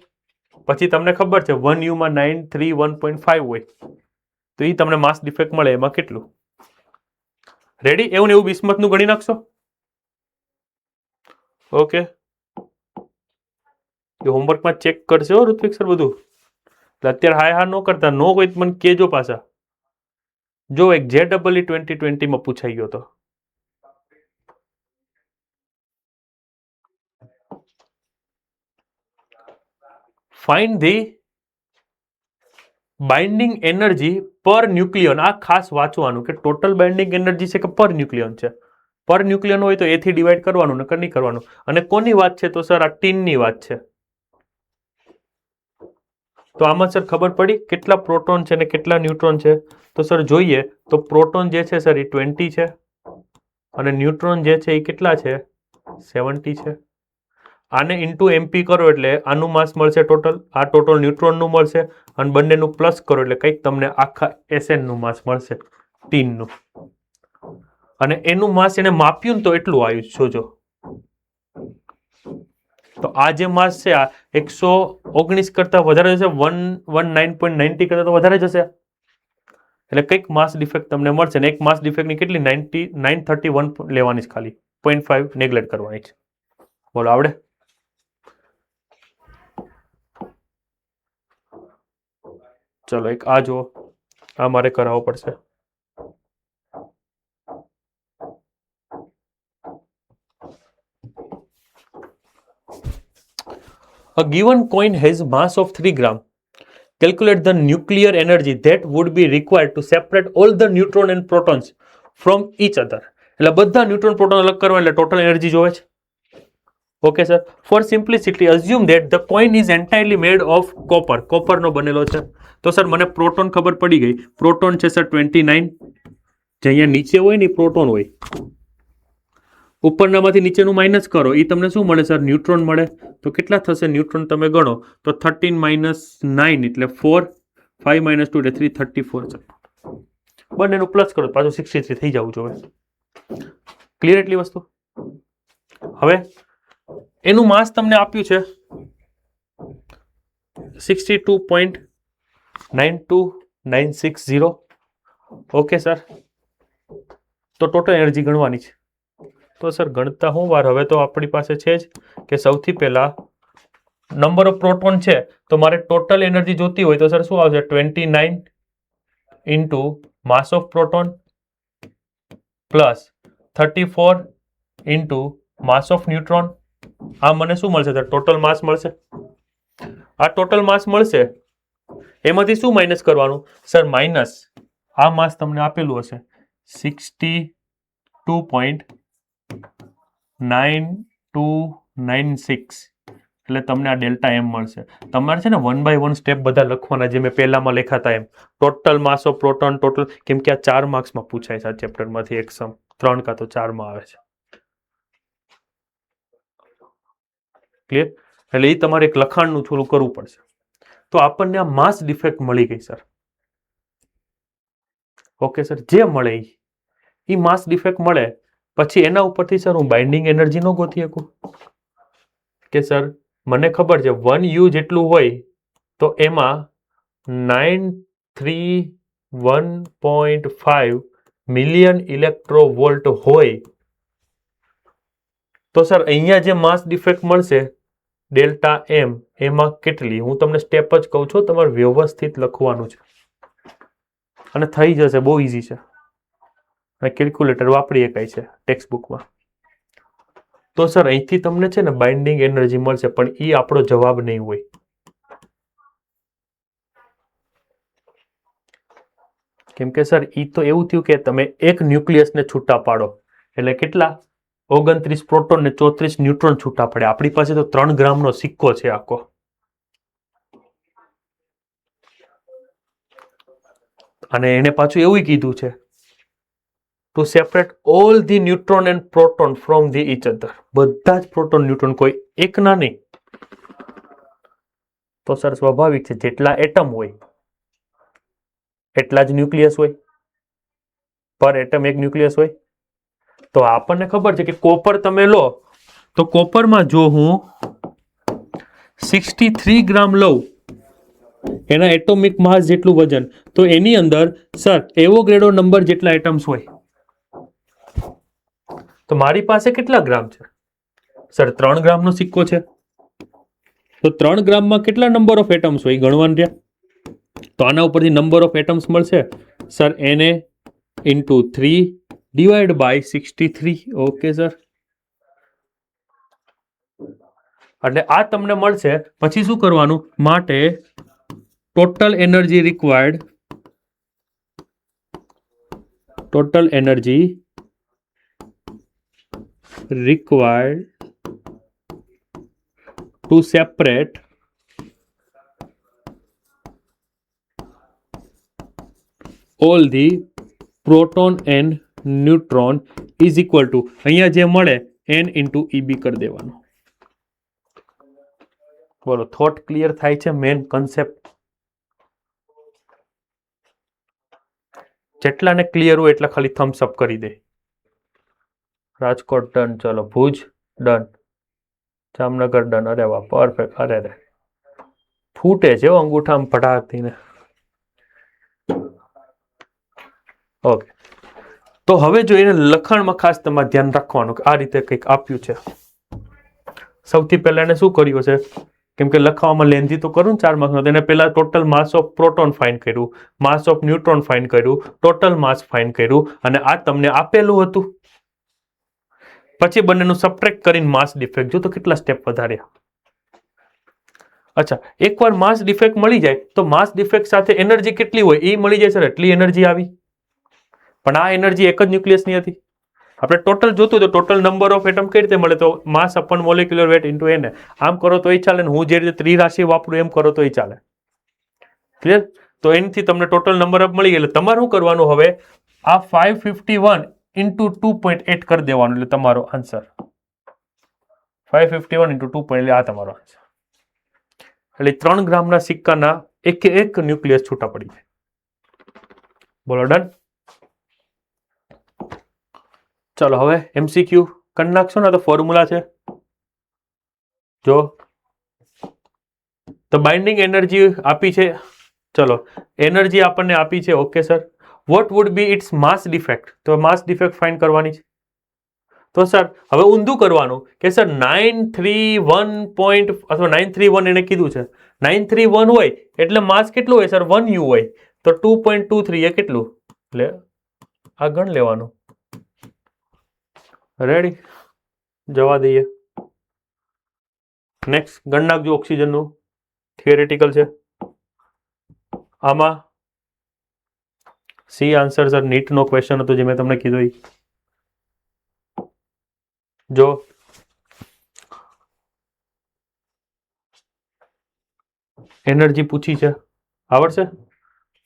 પછી તમને ખબર છે 1U માં 931.5 હોય તો એ તમને માસ ડિફેક્ટ મળે એમાં કેટલું? રેડી? એવું ને એવું બિસ્મથનું ગણી નાખશો. ઓકે, હોમવર્કમાં ચેક કરશે હો ઋત્વિક સર બધું. અત્યારે હાય હા ન કરતા, નો કોઈ મને કેજો પાછા. જો એક JEE 2020 માં પૂછાઈ ગયો હતો. ફાઇન્ડ ધી બાઇન્ડિંગ એનર્જી પર ન્યુક્લિયોન. આ ખાસ વાંચવાનું કે ટોટલ બાઇન્ડિંગ એનર્જી છે કે પર ન્યુક્લિયોન છે. પર ન્યુક્લિયોન હોય તો એથી ડિવાઈડ કરવાનું, નકર નહીં કરવાનું. અને કોની વાત છે? તો સર આ ટીનની વાત છે. તો આમાં સર ખબર પડી કેટલા પ્રોટોન છે ને કેટલા ન્યુટ્રોન છે? તો સર જોઈએ તો પ્રોટોન જે છે સર એ 20 છે અને ન્યુટ્રોન જે છે એ કેટલા છે? 70 છે. આને ઇન્ટુ MP કરો એટલે આનું માસ મળશે ટોટલ, આ ટોટલ ન્યુટ્રોનનું મળશે અને બંનેનું પ્લસ કરો એટલે કંઈક તમને આખા SN નું માસ મળશે, ટીનનું. અને એનું માસ એને માપ્યું ને તો એટલું આવ્યું. જોજો તો આ જે માસ છે આ 119 કરતા વધારે જશે, 119.90 કરતા તો વધારે જશે. એટલે કંઈક માસ ડિફેક્ટ તમને મળશે ને એક માસ ડિફેક્ટની કેટલી 931 લેવાની છે, ખાલી 0.5 નેગ્લેક્ટ કરવાની છે. બોલો આવડે? ચલો એક આ જુઓ, આ મારે કરાવવો પડશે. A given coin has mass of 3 gram. Calculate the nuclear energy that would be required to separate all the neutron and protons from each other. એટલે બધા ન્યુટ્રોન પ્રોટોન અલગ કરવા એટલે ટોટલ એનર્જી જોવે છે. Okay sir, for simplicity assume that the coin is entirely made of copper. કોપરનો બનેલો છે. તો સર મને પ્રોટોન ખબર પડી ગઈ. પ્રોટોન છે સર 29, જે અહીંયા નીચે હોય ને પ્રોટોન હોય. ઉપરનામાંથી નીચેનું માઇનસ કરો, એ તમને શું મળે સર? ન્યુટ્રોન મળે. તો કેટલા થશે ન્યુટ્રોન તમે ગણો તો 13 - 9 એટલે 4, 5 - 2 એટલે 3, 34 છે. બંનેનું પ્લસ કરો પાછું 63 થઈ જવું જોઈએ. ક્લિયર એટલી વસ્તુ? હવે એનું માસ તમને આપ્યું છે 62.92960. ઓકે સર, તો ટોટલ એનર્જી ગણવાની છે. તો સર ગણતા હું વાર, હવે તો આપણી પાસે છે જ કે સૌથી પહેલા નંબર ઓફ પ્રોટોન છે, તો મારે ટોટલ એનર્જી જોતી હોય તો સર શું આવશે? 29 into mass of proton plus 34 into mass of neutron. આ મને શું મળશે સર? ટોટલ માસ મળશે. આ ટોટલ માસ મળશે, એમાંથી શું માઇનસ કરવાનું સર? માઇનસ આ માસ તમને આપેલું હશે 62.9296, એટલે તમને આ ડેલ્ટા એમ મળશે. તમારે છે ને 1 by 1 સ્ટેપ બધા લખવાના, જે મેં પહેલામાં લખાતા એમ. Total mass of proton, total, કેમ કે આ 4 માર્ક્સમાં પૂછાય છે આ ચેપ્ટરમાંથી એક સમ, 3 કાં તો 4માં આવે છે. ક્લિયર? એટલે એ તમારે એક લખાણનું થોડું કરવું પડશે. તો આપણને આ માસ ડિફેક્ટ મળી ગઈ સર. ઓકે સર, જે મળે એ માસ ડિફેક્ટ મળે પછી એના ઉપરથી સર હું બાઇન્ડિંગ એનર્જી નો ગોતી શકું કે સર મને ખબર છે 1U જેટલું હોય તો એમાં 931.5 મિલિયન ઇલેક્ટ્રોવોલ્ટ હોય. તો સર અહીંયા જે માસ ડિફેક્ટ મળશે ડેલ્ટા એમ, એમાં કેટલી? હું તમને સ્ટેપ જ કહું છું, તમારે વ્યવસ્થિત લખવાનું છે અને થઈ જશે. બહુ ઇઝી છે અને કેલ્ક્યુલેટર વાપરી શકાય છે ટેક્સ્ટ બુકમાં. તો સર અહીંથી તમને છે ને બાઇન્ડિંગ એનર્જી મળશે, પણ એ આપણો જવાબ નહીં હોય. કેમ કે સર એ તો એવું થયું કે તમે એક ન્યુક્લિયસને છૂટા પાડો એટલે કેટલા? 29 પ્રોટોન ને 34 ન્યુટ્રોન છૂટા પડે. આપણી પાસે તો 3 ગ્રામનો સિક્કો છે આખો. અને એને પાછું એવું કીધું છે to separate all the neutron and proton from the each other. બધા જ પ્રોટોન ન્યુટ્રોન, કોઈ એક ના નહીં. તો સર સ્વાભાવિક છે જેટલા એટમ હોય એટલા જ ન્યુક્લિયસ હોય. પર એટમ એક ન્યુક્લિયસ હોય. તો આપણને ખબર છે કે કોપર તમે લો તો કોપરમાં જો હું 63 ગ્રામ લઉં, એના એટોમિક માસ જેટલું વજન, તો એની અંદર સર એવોગાડ્રો નંબર જેટલા એટમ્સ હોય. તો મારી પાસે કેટલા ગ્રામ છે સર? 3 ગ્રામનો સિક્કો છે, તો 3 ગ્રામમાં કેટલા નંબર ઓફ એટમ્સ હોય ગણવાનું રહ્યા. તો આના ઉપરથી નંબર ઓફ એટમ્સ મળશે sir Na into 3 divide by 63. Okay sir, એટલે આ તમને મળશે. પછી શું કરવાનું? માટે total energy required, total energy required to separate all the proton and neutron is equal to, અહીંયા જે મળે n into EB કરી દેવાનું. બોલો, થોટ ક્લિયર થાય છે? મેન કન્સેપ્ટ જેટલાને ક્લિયર હોય એટલા ખાલી થમ્સ અપ કરી દે. રાજકોટ ડન, ચલો ભુજ ડન, જામનગર ડન. અરે વાહ, પરફેક્ટ. અરે રે, ફૂટે છે અંગૂઠામાં ફટાકથી ને. ઓકે, તો હવે જો એને લખાણમાં ખાસ તમારે ધ્યાન રાખવાનું કે આ રીતે કંઈક આપ્યું છે. સૌથી પહેલા એને શું કર્યું છે? કેમ કે લખાવામાં લેન્ધી તો કરું ને 4 માર્ક્સનો, તેને પહેલા total mass of proton find કર્યું, માસ ઓફ ન્યુટ્રોન ફાઇન્ડ કર્યું, ટોટલ માસ ફાઇન્ડ કર્યું, અને આ તમને આપેલું હતું. પછી બંનેનું સબટ્રેક્ટ કરીને માસ ડિફેક્ટ. જો તો કેટલા સ્ટેપ વધાર્યા. અચ્છા, એકવાર માસ ડિફેક્ટ મળી જાય તો માસ ડિફેક્ટ સાથે એનર્જી કેટલી હોય એ મળી જાય સર, એટલી એનર્જી આવી. પણ આ એનર્જી એક જ ન્યુક્લિયસની હતી. આપણે ટોટલ જોતું તો ટોટલ નંબર ઓફ એટમ કઈ રીતે મળે, તો માસ અપોન મોલેક્યુલર વેટ ઇન્ટુ એને. આમ કરો તો ચાલે ને હું જે રીતે ત્રિરાશિ વાપરું એમ કરો તો ચાલે. ક્લિયર? તો એનાથી તમને ટોટલ નંબર ઓફ મળી ગયો. એટલે તમારે શું કરવાનું હવે, આ 551 ઇન્ટુ 2.8 કરી દેવાનું, એટલે તમારો આન્સર 551 ઇન્ટુ 2. એટલે આ તમારો આન્સર. એટલે 3 ગ્રામના સિક્કાના એક ન્યુક્લિયસ છૂટા પડી જાય. બોલો ડન. ચાલો હવે MCQ કરી નાખશો ને, તો ફોર્મ્યુલા છે જો. તો બાઇન્ડિંગ એનર્જી આપી છે, ચલો એનર્જી આપણને આપી છે. Okay sir, what would be its mass defect, તો માસ ડિફેક્ટ ફાઇન્ડ કરવાની છે. તો સર હવે ઊંધું કરવાનું કે સર 931 અથવા 931 એને કીધું છે, 931 હોય એટલે માસ કેટલું હોય સર, 1 U હોય. તો 2.23 એ કેટલું, એટલે આ ગણ લેવાનું. રેડી, જવા દઈએ. નેક્સ્ટ ગણ નાખજો ઓક્સિજનનું, થિયરેટિકલ છે. આમાં સી આન્સર સર નીટનો ક્વેશ્ચન હતો જે મેં તમને કીધું. જો એનર્જી પૂછી છે, આવડશે.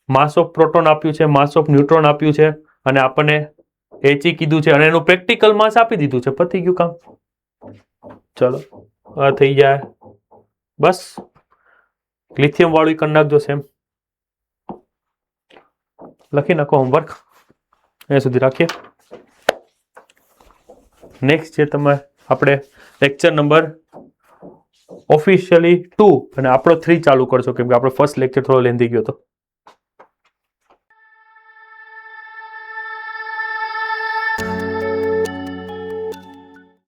માસ ઓફ પ્રોટોન આપ્યું છે, માસ ઓફ ન્યુટ્રોન આપ્યું છે, અને આપણને HE કીધું છે, અને એનું પ્રેક્ટિકલ માસ આપી દીધું છે. પતી ગયું કામ. ચલો આ થઈ જાય. બસ લિથિયમ વાળું કરી નાખજો સેમ. લખી નાખો હોમવર્ક, અહીંયા સુધી રાખીએ. નેક્સ્ટ છે તમે આપણે લેક્ચર નંબર ઓફિશિયલી 2 અને આપણો 3 ચાલુ કરશો, કેમ કે આપણો ફર્સ્ટ લેક્ચર થોડો લેન્ધી ગયો હતો.